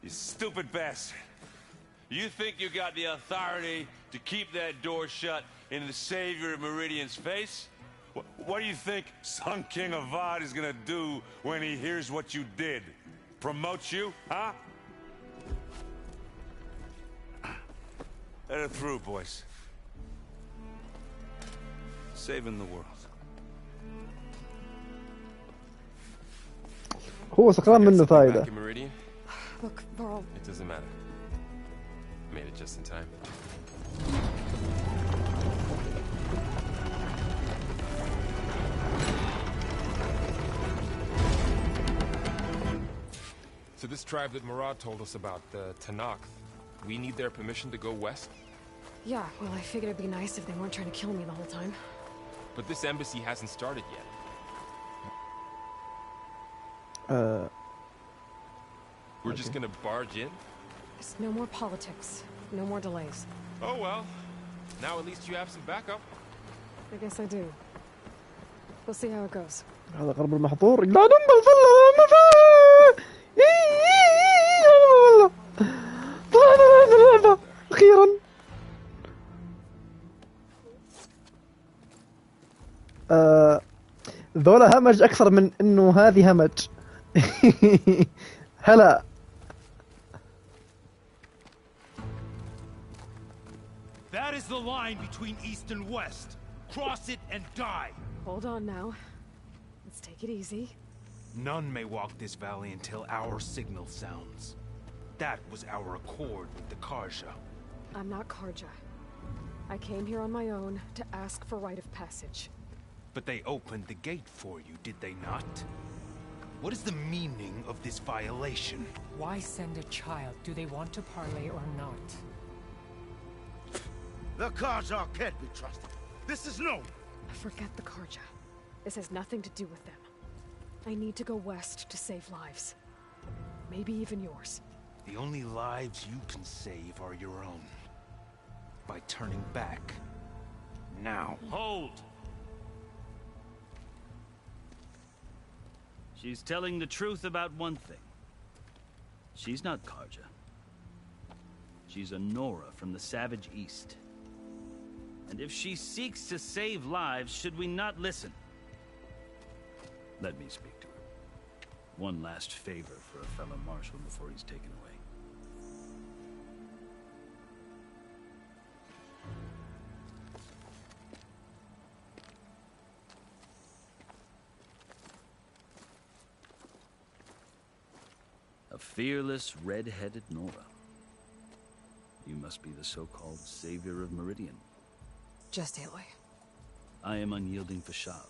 You stupid bastard. You think you got the authority to keep that door shut in the savior of Meridian's face? What do you think Sun King Avad is gonna do when he hears what you did? Promote you, huh? Let her through, boys. Saving the world. هو سكران منه فايدة. Back in Meridian? Look, Varl. It doesn't matter. Made it just in time. So this tribe that Murad told us about, the Tenakth, we need their permission to go west? Yeah, well, I figured it'd be nice if they weren't trying to kill me the whole time. But this embassy hasn't started yet. We're just gonna barge in? There's no more politics. No more delays. Oh well. Now at least you have some backup. I guess I do. We'll see how it goes. هذا قرب المحظور. لا نمبل فلا ما فا. طلعنا من اللعبة أخيرا. ذولا همج أكثر من إنه هذه همج. هلا. That is the line between East and West. Cross it and die. Hold on now. Let's take it easy. None may walk this valley until our signal sounds. That was our accord with the Karja. I'm not Karja. I came here on my own to ask for rite of passage. But they opened the gate for you, did they not? What is the meaning of this violation? Why send a child? Do they want to parley or not? The Karja can't be trusted. This is no... Forget the Karja. This has nothing to do with them. I need to go west to save lives. Maybe even yours. The only lives you can save are your own. By turning back. Now. Hold! She's telling the truth about one thing. She's not Karja. She's a Nora from the Savage East. And if she seeks to save lives, should we not listen? Let me speak to her. One last favor for a fellow marshal before he's taken away. A fearless, red-headed Nora. You must be the so-called savior of Meridian. Just Aloy. I am unyielding Fashav.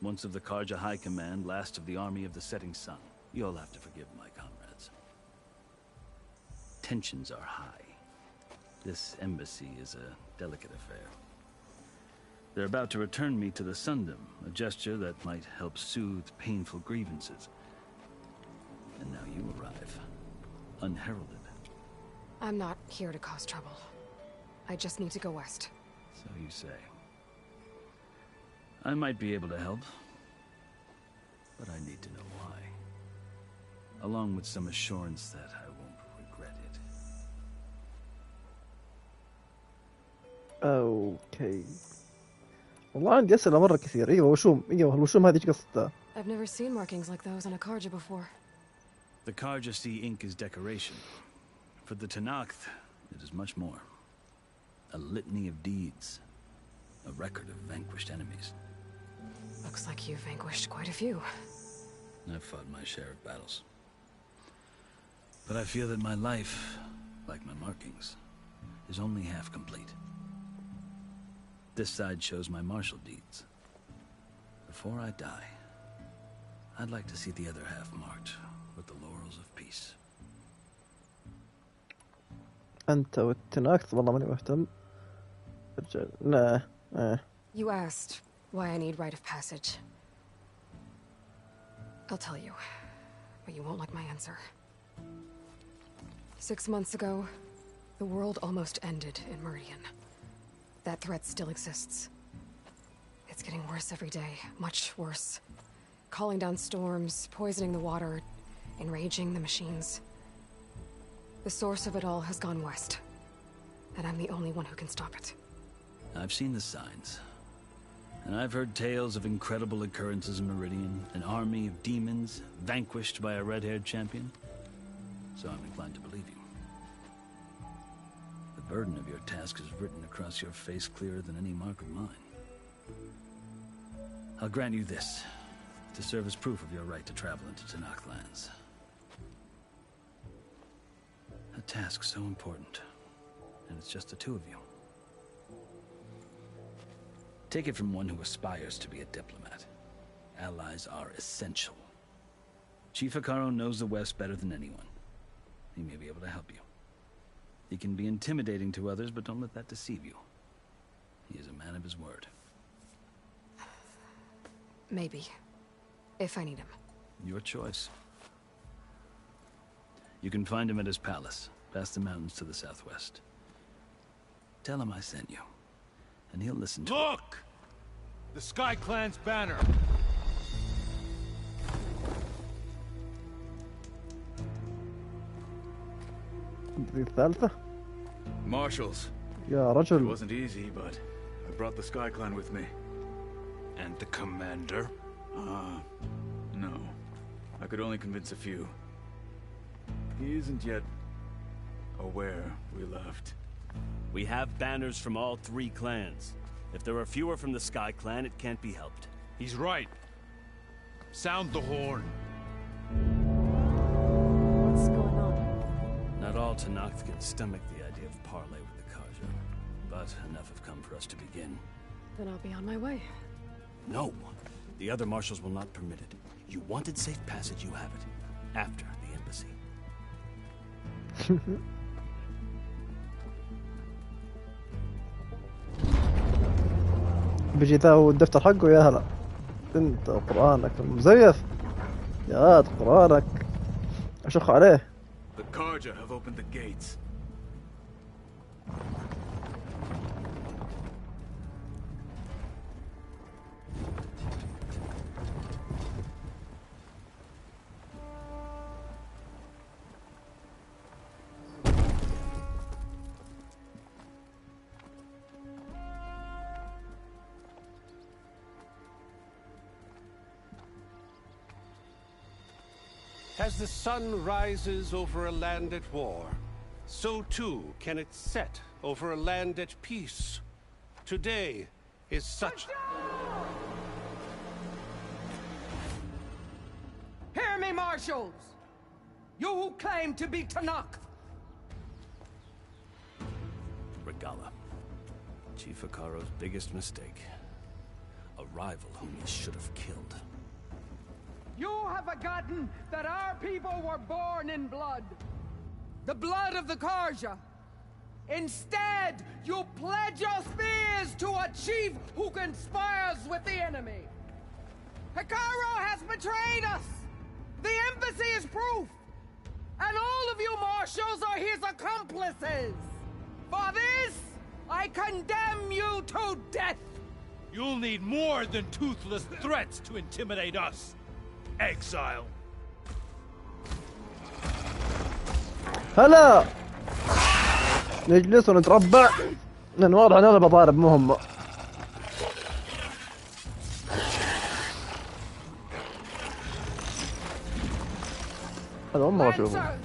Once of the Karja High Command, last of the army of the setting sun. You'll have to forgive my comrades. Tensions are high. This embassy is a delicate affair. They're about to return me to the Sundom, a gesture that might help soothe painful grievances. And now you arrive, unheralded. I'm not here to cause trouble. I just need to go west. So you say. I might be able to help, but I need to know why. Along with some assurance that I won't regret it. اوكي. والله عندي أسئلة مرة كثير. ايوه الوشوم هذه ايش قصتها؟ I've never seen markings like those on a Karja before. The Karja Sea ink is decoration. For the Tanakh, it is much more. A litany of deeds. A record of vanquished enemies. Looks like you've vanquished quite a few. I've fought my share of battles. But I feel that my life, like my markings, is only half complete. This side shows my martial deeds. Before I die, I'd like to see the other half marked with the laurels of peace. أنت والتناكث والله ماني مهتم. لا. You asked why I need rite of passage. I'll tell you, but you won't like my answer. 6 months ago, the world almost ended in Meridian. That threat still exists. It's getting worse every day, much worse. Calling down storms, poisoning the water, enraging the machines. The source of it all has gone west, and I'm the only one who can stop it. I've seen the signs. And I've heard tales of incredible occurrences in Meridian, an army of demons vanquished by a red-haired champion. So I'm inclined to believe you. The burden of your task is written across your face clearer than any mark of mine. I'll grant you this, to serve as proof of your right to travel into Tanakh lands. A task so important, and it's just the two of you. Take it from one who aspires to be a diplomat. Allies are essential. Chief Hikaru knows the West better than anyone. He may be able to help you. He can be intimidating to others, but don't let that deceive you. He is a man of his word. Maybe. If I need him. Your choice. You can find him at his palace, past the mountains to the southwest. Tell him I sent you, and he'll listen to Look! The Sky Clan's banner! الثالثة. Marshals. يا رجل. It wasn't easy, but I brought the Sky Clan with me. And the commander? No. I could only convince a few. He isn't yet aware we left. We have banners from all 3 clans. If there are fewer from the Sky Clan, it can't be helped. He's right. Sound the horn. What's going on? Not all Tanakh can stomach the idea of parley with the Karja, but enough have come for us to begin. Then I'll be on my way. No! The other marshals will not permit it. You wanted safe passage, you have it. After the embassy. بيجي ذا والدفتر حقه يا هلا. انت قرآنك مزيف. يا غاد قرآنك. اشخ عليه. The Karja have opened the gates. As the sun rises over a land at war, so too can it set over a land at peace. Today is such... Hear me, marshals! You who claim to be Tanakh! Regala. Chief Hikaro's biggest mistake. A rival whom he should have killed. You have forgotten that our people were born in blood. The blood of the Karja. Instead, you pledge your spears to a chief who conspires with the enemy. Hikaro has betrayed us! The embassy is proof! And all of you marshals are his accomplices! For this, I condemn you to death! You'll need more than toothless threats to intimidate us. Exile. هلا نجلس ونتربع لأن واضح ان انا بضارب مهمة. هذا ما اشوفه.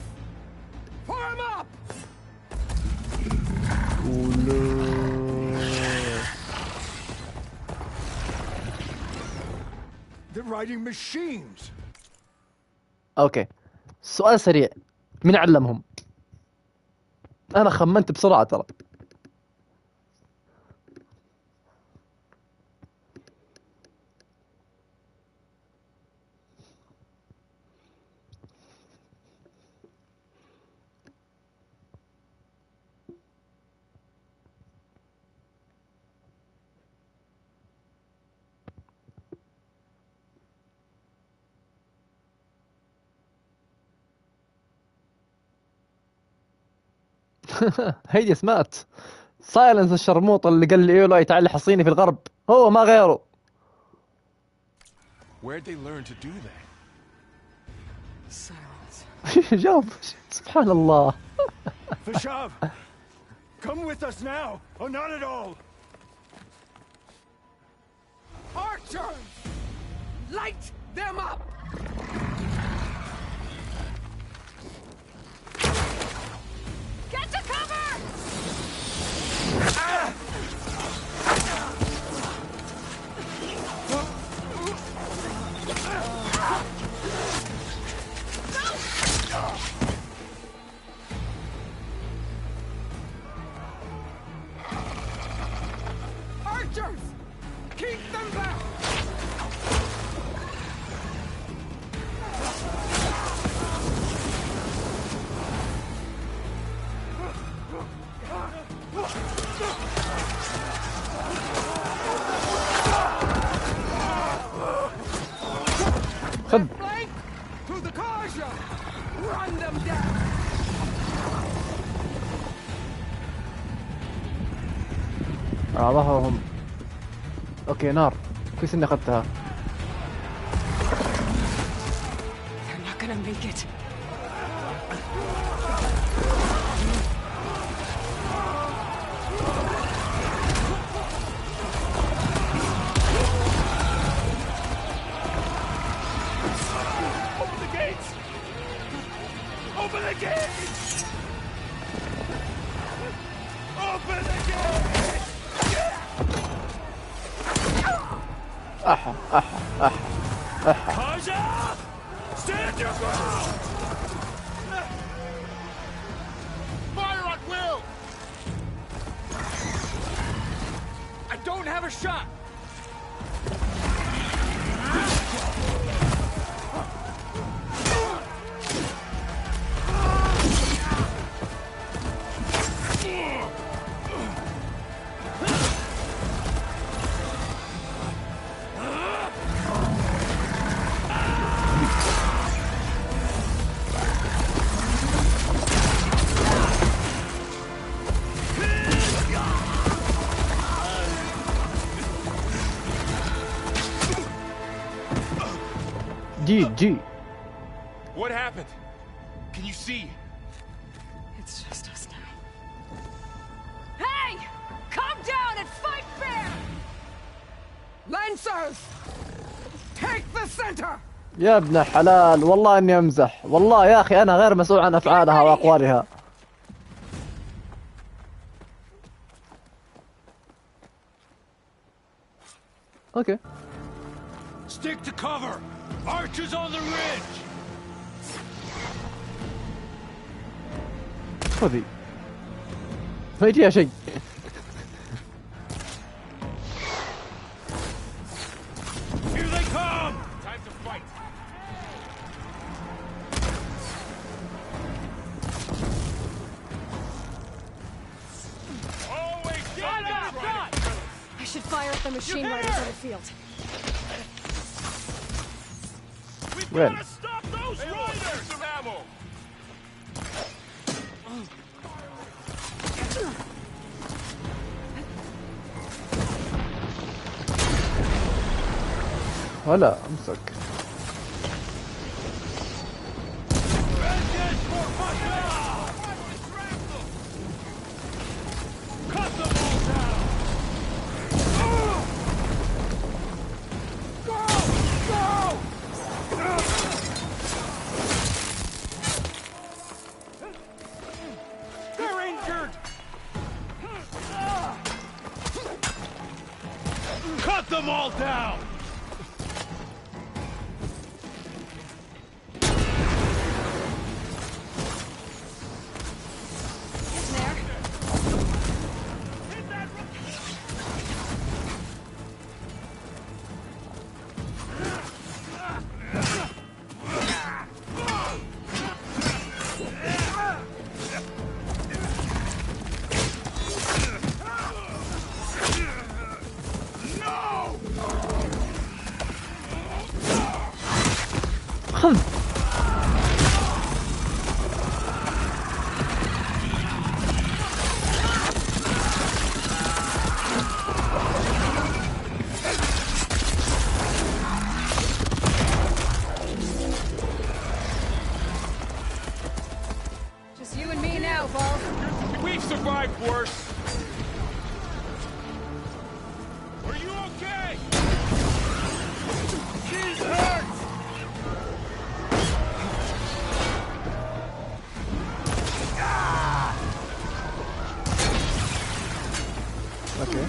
They're riding machines. اوكي سؤال سريع، مين علمهم؟ انا خمنت بسرعة ترى. هيديس مات. سايلنس الشرموط اللي قال لي ايولاي تعال حصيني في الغرب، هو ما غيره. Where'd they learn to do that? Silence. جاوب سبحان الله. Fashav, come with us now, or not at all. Archers! Light them up! Get to cover! Archers! Keep them back! خذ. To the Karja! Run them down! ظهرهم. اوكي نار، كويس اني اخذتها. They're not gonna make it. Open the gates! Open the gates! Open the gates! احا احا احا احا. Karja! Stand your ground! Fire at will! I don't have a shot! GG. What happened? Can you see? It's just us now. Hey! Calm down and fight fair! Lancers! Take the center! يا ابن حلال والله اني امزح، والله يا اخي انا غير مسؤول عن افعالها واقوالها. اوكي. Stick to cover. Archers on the ridge. خذي. ما يجيها شيء. Here they come. Time to fight. Always I should fire at the machine riders on the field. When? Stop those riders. Some ammo. هلا امسك. They're injured. Cut them all down. خذ. Just you and me now, Paul. We've survived worse. Are you okay? She's hurt. اوكي.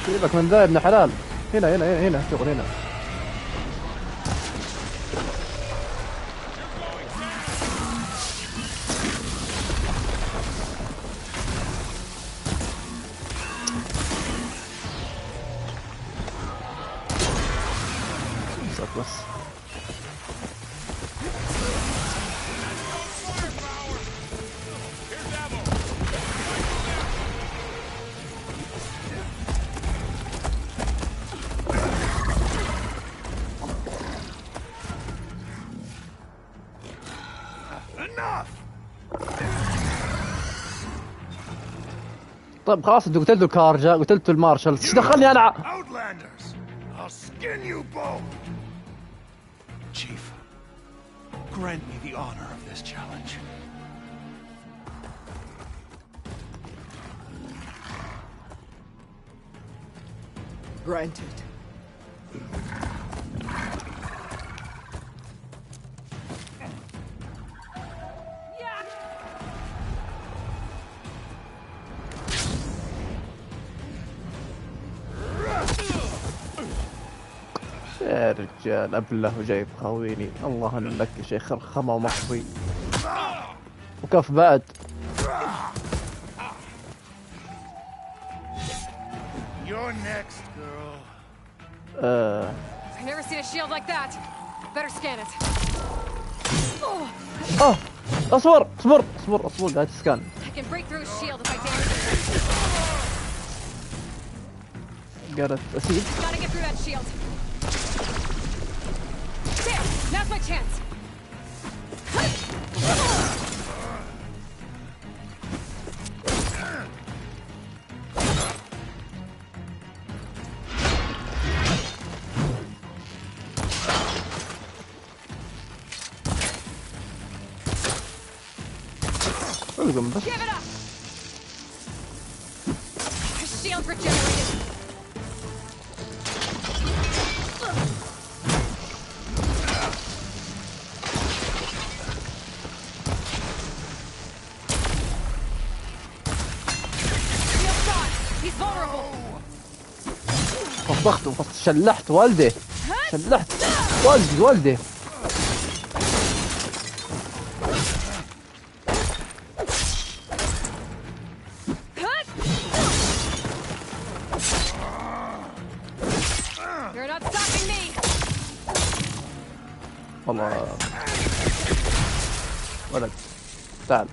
سيبك من ذا ابن حلال. هنا هنا هنا شغل هنا. امسك بس. طيب خلاص انت قتلتوا الكارجا، قتلتوا المارشال، ايش دخلني انا؟ Outlanders, I'll skin you both. Chief, grant me the honor of this challenge. Granted. يا رجال ابله وجاي تخاويني، الله انك يا شيخ خرخمه ومخفي وكف بعد. You're next, girl. I've never seen a shield like that. Better scan it. اصبر اصبر اصبر اصبر قاعد تسكان. I can break through his shield if I damage it. قالت اسيد. Gotta get through that shield. There! Now's my chance! فوقهم بس. Shield regenerated. He's vulnerable. فضخته شلحت والده. شلحت والدي. You're not stopping me. والله ولد تعال.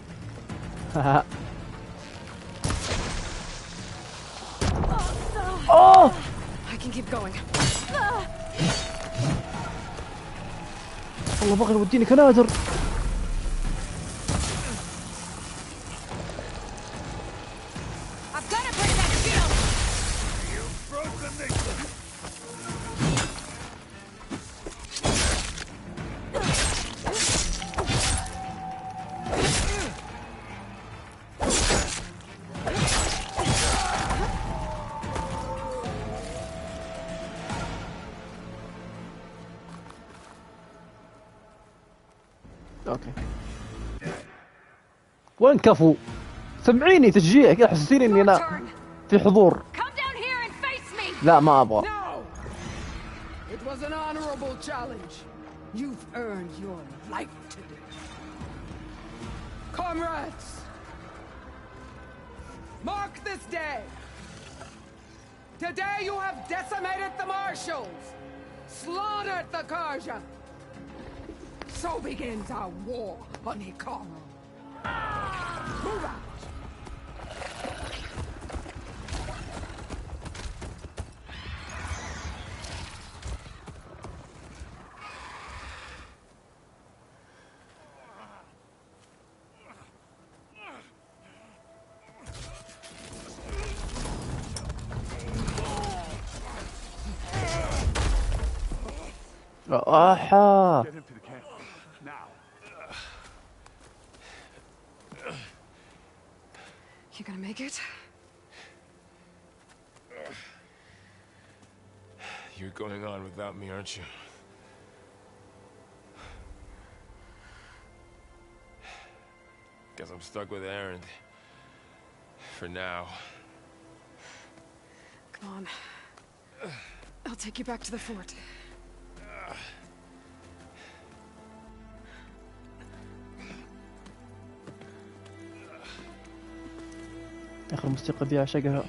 Oh! I can keep going. والله بغى يوديني كنادر. اوكي وين كفو؟ سمعيني تشجيع كذا حسيتيني اني انا في حضور. لا ما ابغى. It was an honorable challenge. You've earned your life today. Comrades, mark this day. Today you have decimated the marshals, slaughtered the Karja. So begins our war on Hikaru. Move out! آحا You gonna make it? You're going on without me, aren't you? Guess I'm stuck with Aaron. For now. Come on. I'll take you back to the fort. يا اخي الموسيقى دي اعشقها.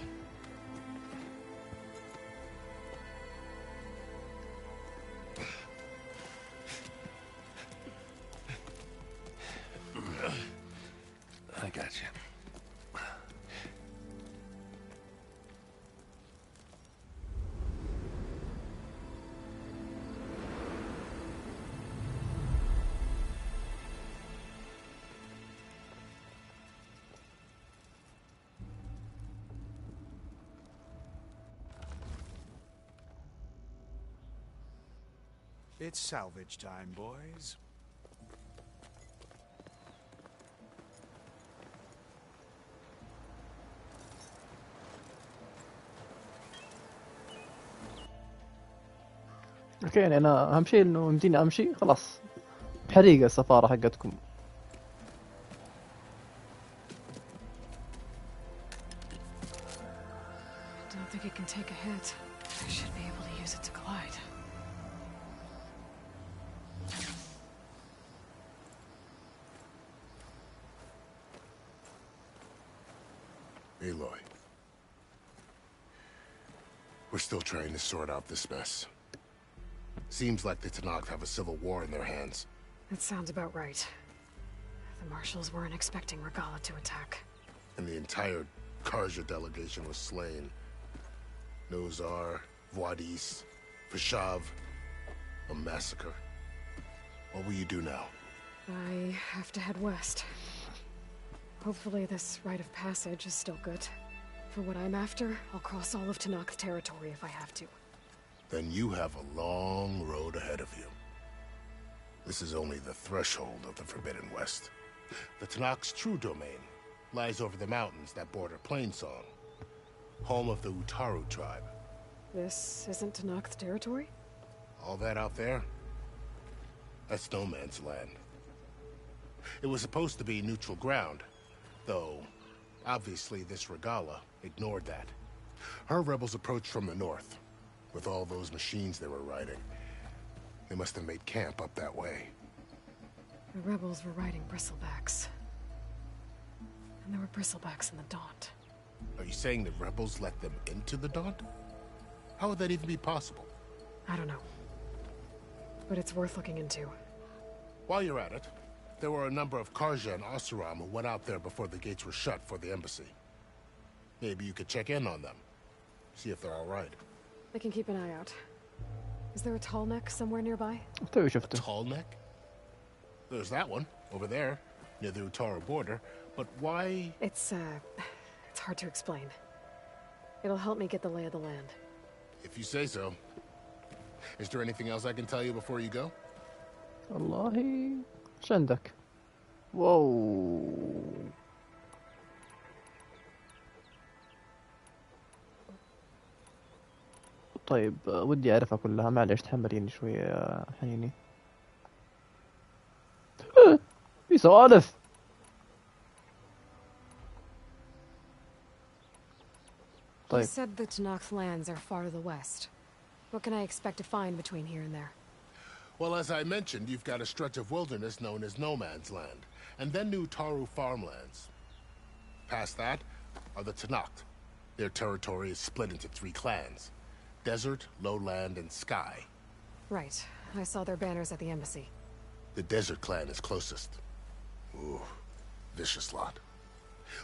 I got you. It's salvage time, boys. اوكي يعني انا اهم شيء انه يمديني امشي خلاص بحريقة السفارة حقتكم. Don't think it can take a hit. I should be able to use it to glide. Aloy. We're still trying to sort out this mess. Seems like the Tenakth have a civil war in their hands. That sounds about right. The marshals weren't expecting Regala to attack. And the entire Karja delegation was slain. Nozar, Voadis, Fashav. A massacre. What will you do now? I have to head west. Hopefully this rite of passage is still good. For what I'm after, I'll cross all of Tenakth territory if I have to. Then you have a long road ahead of you. This is only the threshold of the Forbidden West. The Tenakth's true domain lies over the mountains that border Plainsong, home of the Utaru tribe. This isn't Tenakth's territory? All that out there? That's no man's land. It was supposed to be neutral ground, though obviously this Regala ignored that. Her rebels approached from the north, with all those machines they were riding. They must have made camp up that way. The rebels were riding bristlebacks. And there were bristlebacks in the Daunt. Are you saying the rebels let them into the Daunt? How would that even be possible? I don't know. But it's worth looking into. While you're at it, there were a number of Karja and Oseram who went out there before the gates were shut for the embassy. Maybe you could check in on them. See if they're all right. I can keep an eye out. Is there a tall neck somewhere nearby? A tall neck? There's that one, over there, near the Utaru border. But why? It's hard to explain. It'll help me get the lay of the land. If you say so. Is there anything else I can tell you before you go? والله ايش عندك؟ واو طيب ودي اعرفها كلها معليش تحمليني شوية يا حنيني. في سوالف. You said the Tenakth lands are far to the west. What can I expect to find between here and there? Well, as I mentioned, you've got a stretch of wilderness known as No Man's Land, and then New Utaru farmlands. Past that are the Tenakth. Their territory is split into 3 clans: Desert, Lowland, and Sky. Right. I saw their banners at the embassy. The Desert clan is closest. Ooh, vicious lot.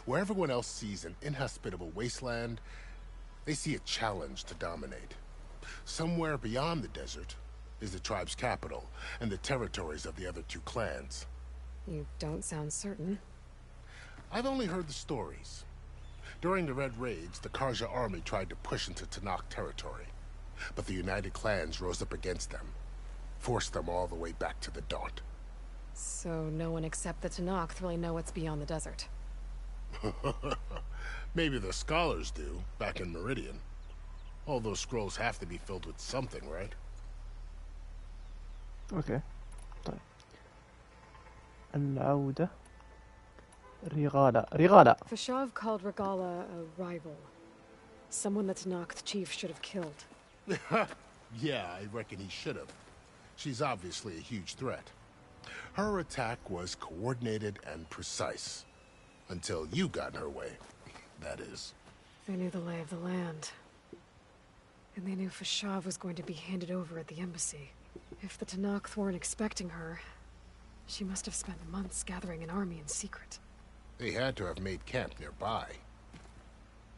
Where everyone else sees an inhospitable wasteland, they see a challenge to dominate. Somewhere beyond the desert is the tribe's capital and the territories of the other 2 clans. You don't sound certain. I've only heard the stories. During the Red Raids, the Karja army tried to push into Tenakth territory, but the United Clans rose up against them, forced them all the way back to the Daunt. So no one except the Tenakth really know what's beyond the desert. Maybe the scholars do, back in Meridian. All those scrolls have to be filled with something, right? اوكي طيب العودة ريغالا Fashav called Regala a rival. Someone the Tenakth chief should have killed. Yeah, I reckon he should have. She's obviously a huge threat. Her attack was coordinated and precise. Until you got in her way, that is. They knew the lay of the land. And they knew Fashav was going to be handed over at the embassy. If the Tenakth weren't expecting her, she must have spent months gathering an army in secret. They had to have made camp nearby.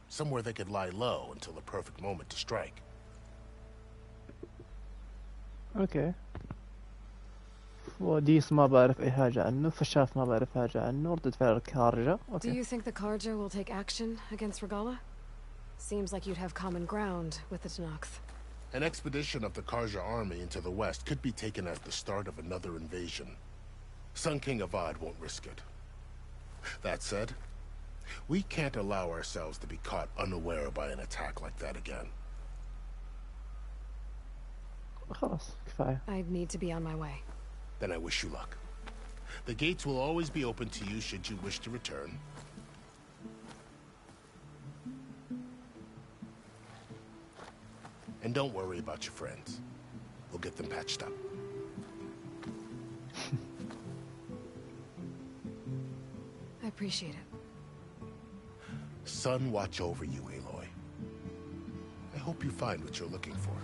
Somewhere they could lie low until the perfect moment to strike. اوكي وديس ما بعرف اي حاجة عنه فشاف ما بعرف حاجة عنه ردة فعل الكارجة Do اوكي you think the Karja will take action against Regala? Seems like you'd have common ground with the Tenakth. An expedition of the Karja army into the west could be taken as the start of another invasion. Sun King Avad won't risk it. That said, we can't allow ourselves to be caught unaware by an attack like that again. خلاص كفاية. I'd need to be on my way. Then I wish you luck. The gates will always be open to you should you wish to return. And don't worry about your friends. We'll get them patched up. I appreciate it. Sun watch over you, Aloy. I hope you find what you're looking for.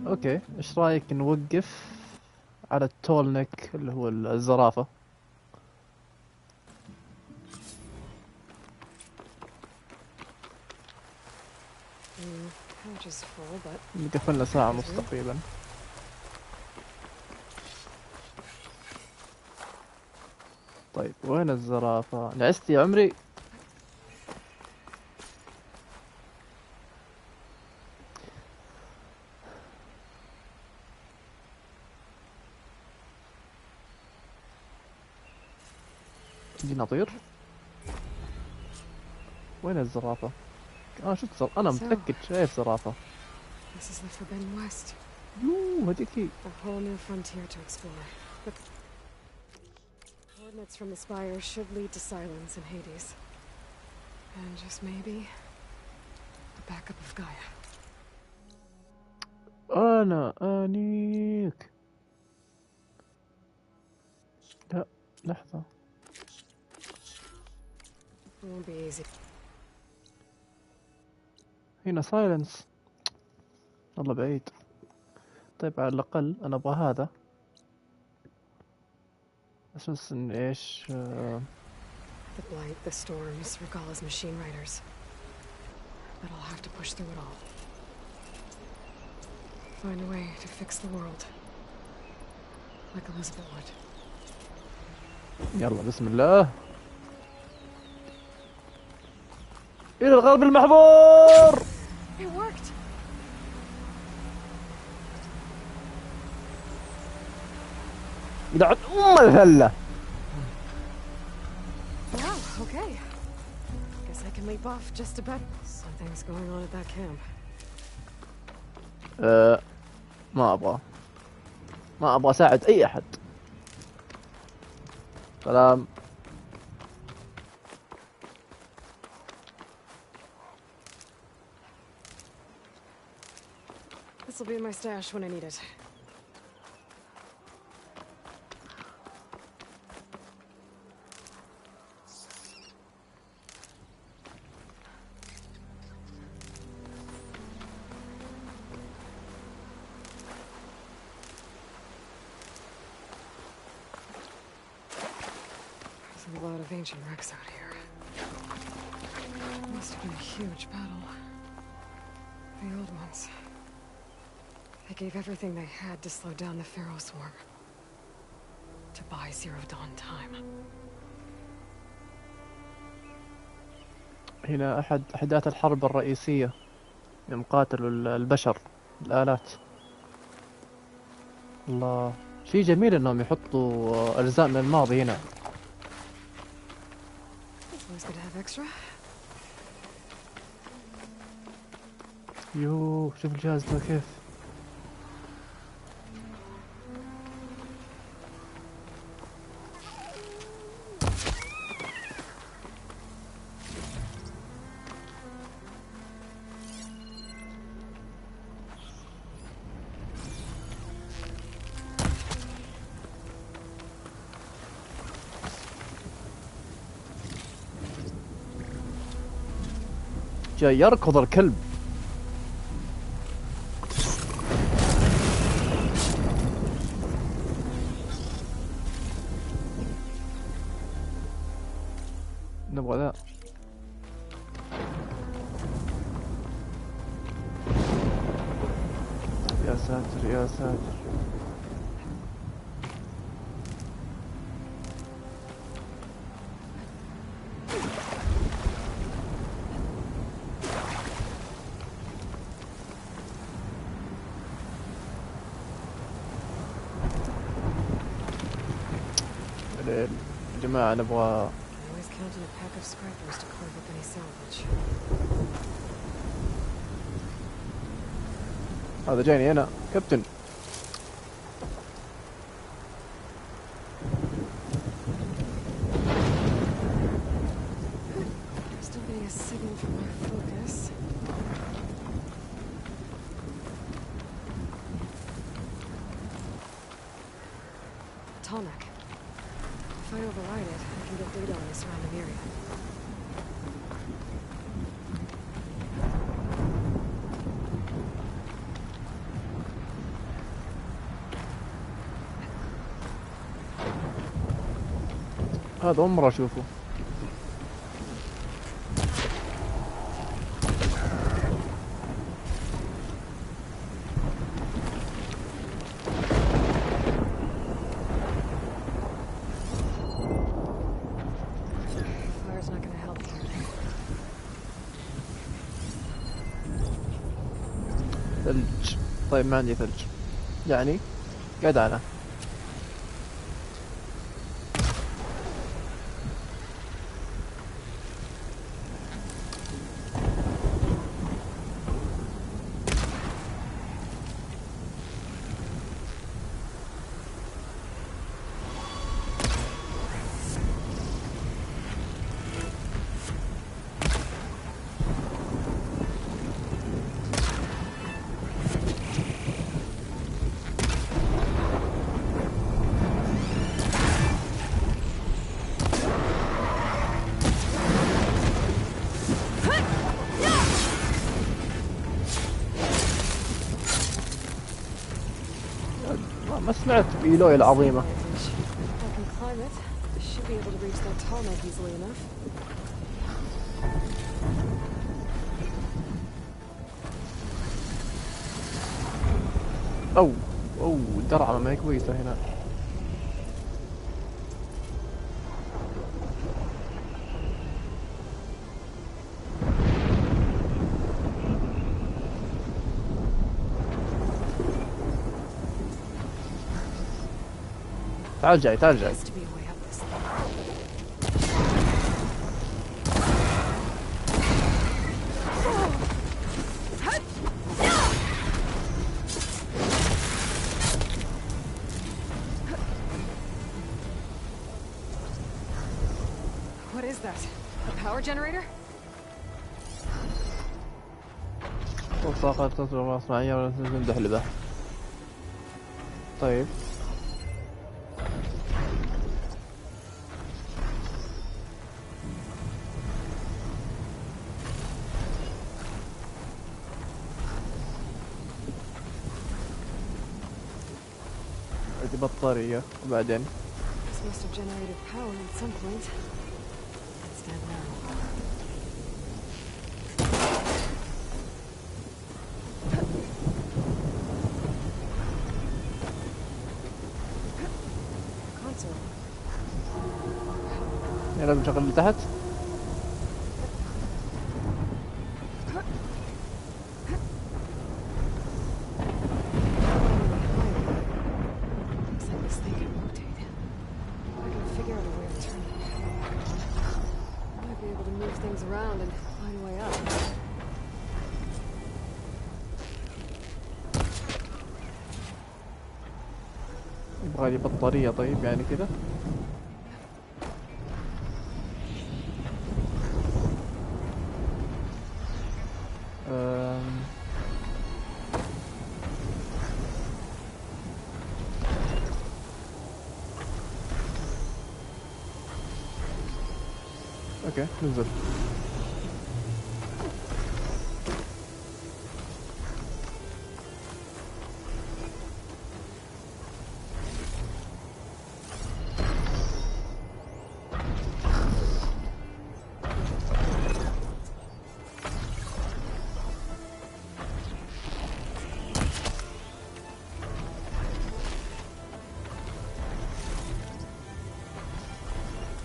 اوكي ايش رايك نوقف على التولنك اللي هو الزرافة. Pouch is full, but قفلنا ساعة ونص تقريبا. طيب وين الزرافة؟ نعست يا عمري. نطير. وين الزرافة؟ شفت أنا متأكد شايف زرافة. This is the Forbidden West. يوه هديكي. A whole new frontier to explore. But coordinates from the spire should lead to silence in Hades. And just maybe the backup of Gaia. أنا آنيك. لا لحظة. It won't be easy. هنا سايلنس. والله بعيد. طيب على الأقل أنا أبغى هذا. أساس إن إيش The blight, the storms, Regalla's machine riders. But I'll have to push through it all. Find a way to fix the world. Like Elizabeth would. يلا بسم الله. إلى الغرب المحظور. It worked. يلعن الهلة. Wow, okay. Guess I can leap off just about. Something's going on at that camp. ما أبغى أساعد أي أحد. سلام. This will be in my stash when I need it. There's a lot of ancient wrecks out here. Must have been a huge battle. The old ones. They gave everything they had to slow down the Pharaoh swarm. To buy Zero Dawn time. هنا أحد أحداث الحرب الرئيسية يوم قاتلوا البشر الآلات. الله شيء جميل إنهم يحطوا أجزاء من الماضي هنا. Always good to have extra. يوه شوف الجهاز ده كيف. جاي يركض الكلب. نبغى ذا. يا ساتر يا ساتر. يا جماعة نبغى Counting a pack of scrappers to carve up any salvage. هذا جايني هنا كابتن. Still getting a signal from my focus. Tonic. If I override it, I can get data on the surrounding area. هذا أول مرة أشوفه. ثلج. طيب ما عندي ثلج يعني قاعد أنا. ما سمعت بإيلوي العظيمة. If I can climb it, I should be able to reach that tall neck easily enough. أو الدرعة ما هي كويسة هنا. تعال جاي. What is that? A power generator? طاقة تطلب صناعية ولا تمدح لبه. طيب هذه بطارية وبعدين This must have generated power at some point. It's dead now. Console. يعني لازم نشغل اللي تحت. Looks like this thing can rotate. I can figure out a way to turn the power on. I might be able to move things around and find a way up. يبغى لي بطارية. طيب يعني كذا. اوكي ننزل.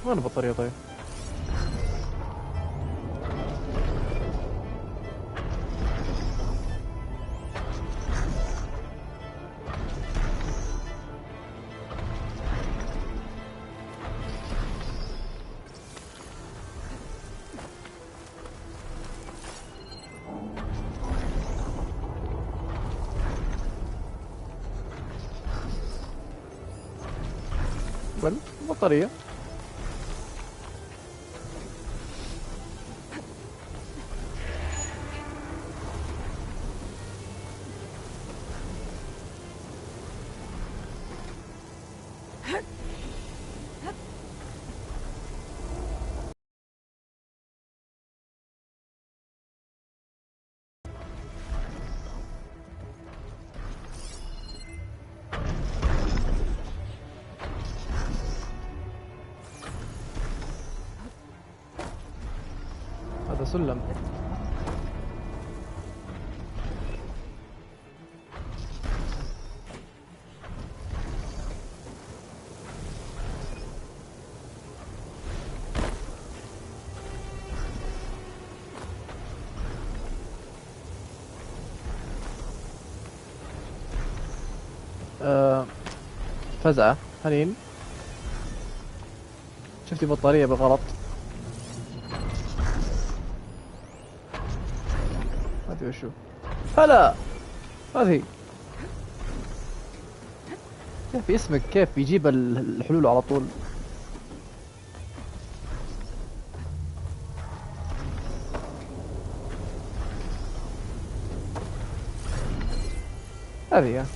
وين البطارية طيب؟ بطارية. هذا سلم. فزعة حنين. شفتي بطارية بالغلط. هذه وشو؟ هلا هذه كيف اسمك؟ كيف يجيب الحلول على طول؟ هذه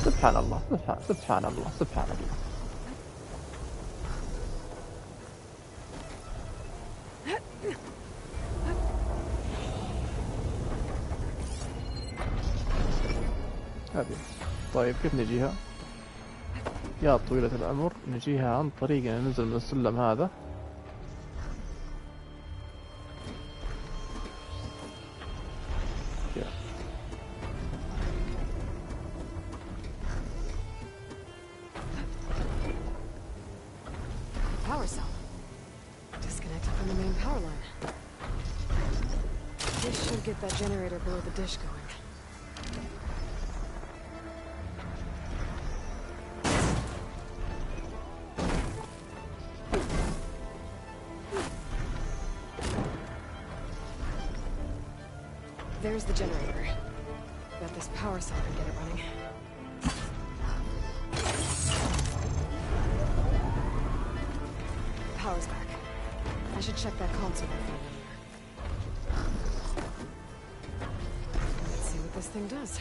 سبحان الله سبحان الله سبحان الله. هذه طيب كيف نجيها؟ يا طويلة العمر نجيها عن طريق أن ننزل من السلم هذا. Power cell. Disconnected from the main power line. This should get that generator below the dish going. There's the generator. Got this power cell to get it running. Power's back. I should check that console before we leave. Let's see what this thing does.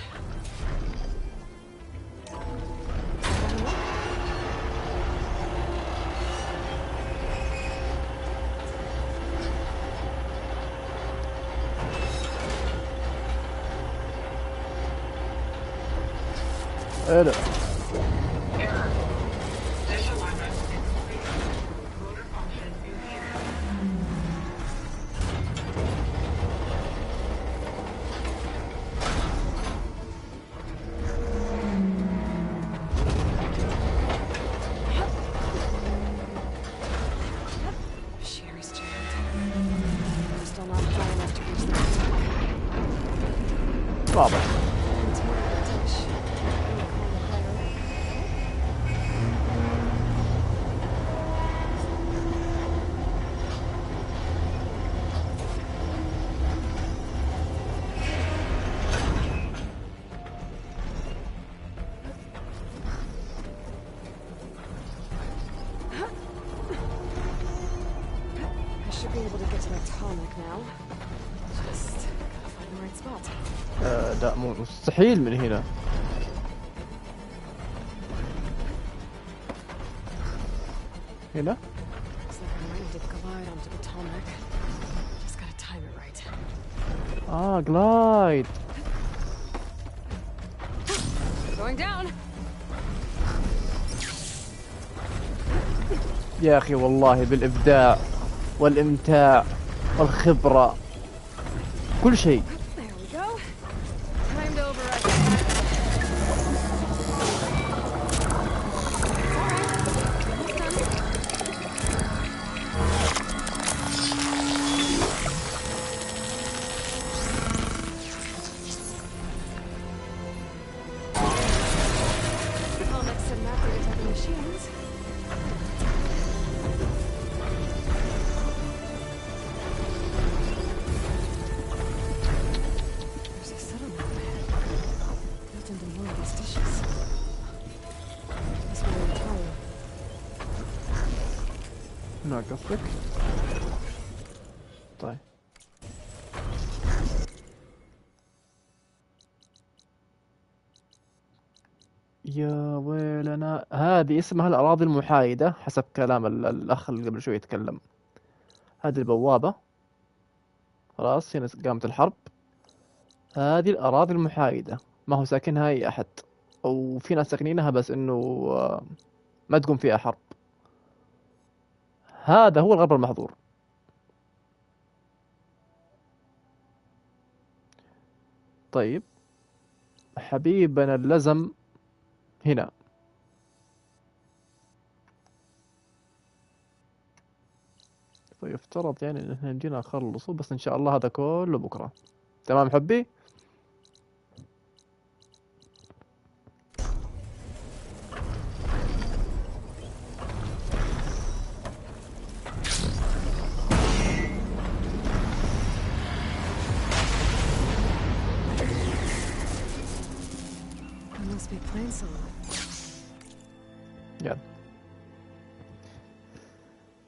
Hello. Machinery's jammed. We're still not far enough to reach the top. واضح. I should be able to get to that tonic now. Just gotta find the right spot. لا مو مستحيل من هنا. هنا؟ Looks like I'm ready to glide onto the tonic. Just gotta time it right. جلايد. Going down. يا أخي والله بالإبداع والإمتاع والخبرة كل شيء. There we go. Time to override. Comics and macro detecting machines. There's a settlement there, built into one of these dishes. This will be time. هنا قصدك؟ طيب. يا ويلنا، هذه اسمها الأراضي المحايدة حسب كلام الأخ اللي قبل شوي يتكلم. هذه البوابة، خلاص هنا قامت الحرب. هذه الأراضي المحايدة، ما هو ساكنها أي أحد، أو في ناس ساكنينها بس إنه ما تقوم فيها حرب. هذا هو الغرب المحظور. طيب حبيبنا اللزم هنا. فيفترض يعني ان احنا نجينا نخلصه، بس ان شاء الله هذا كله بكرة. تمام حبي؟ There must be plane solo. يلا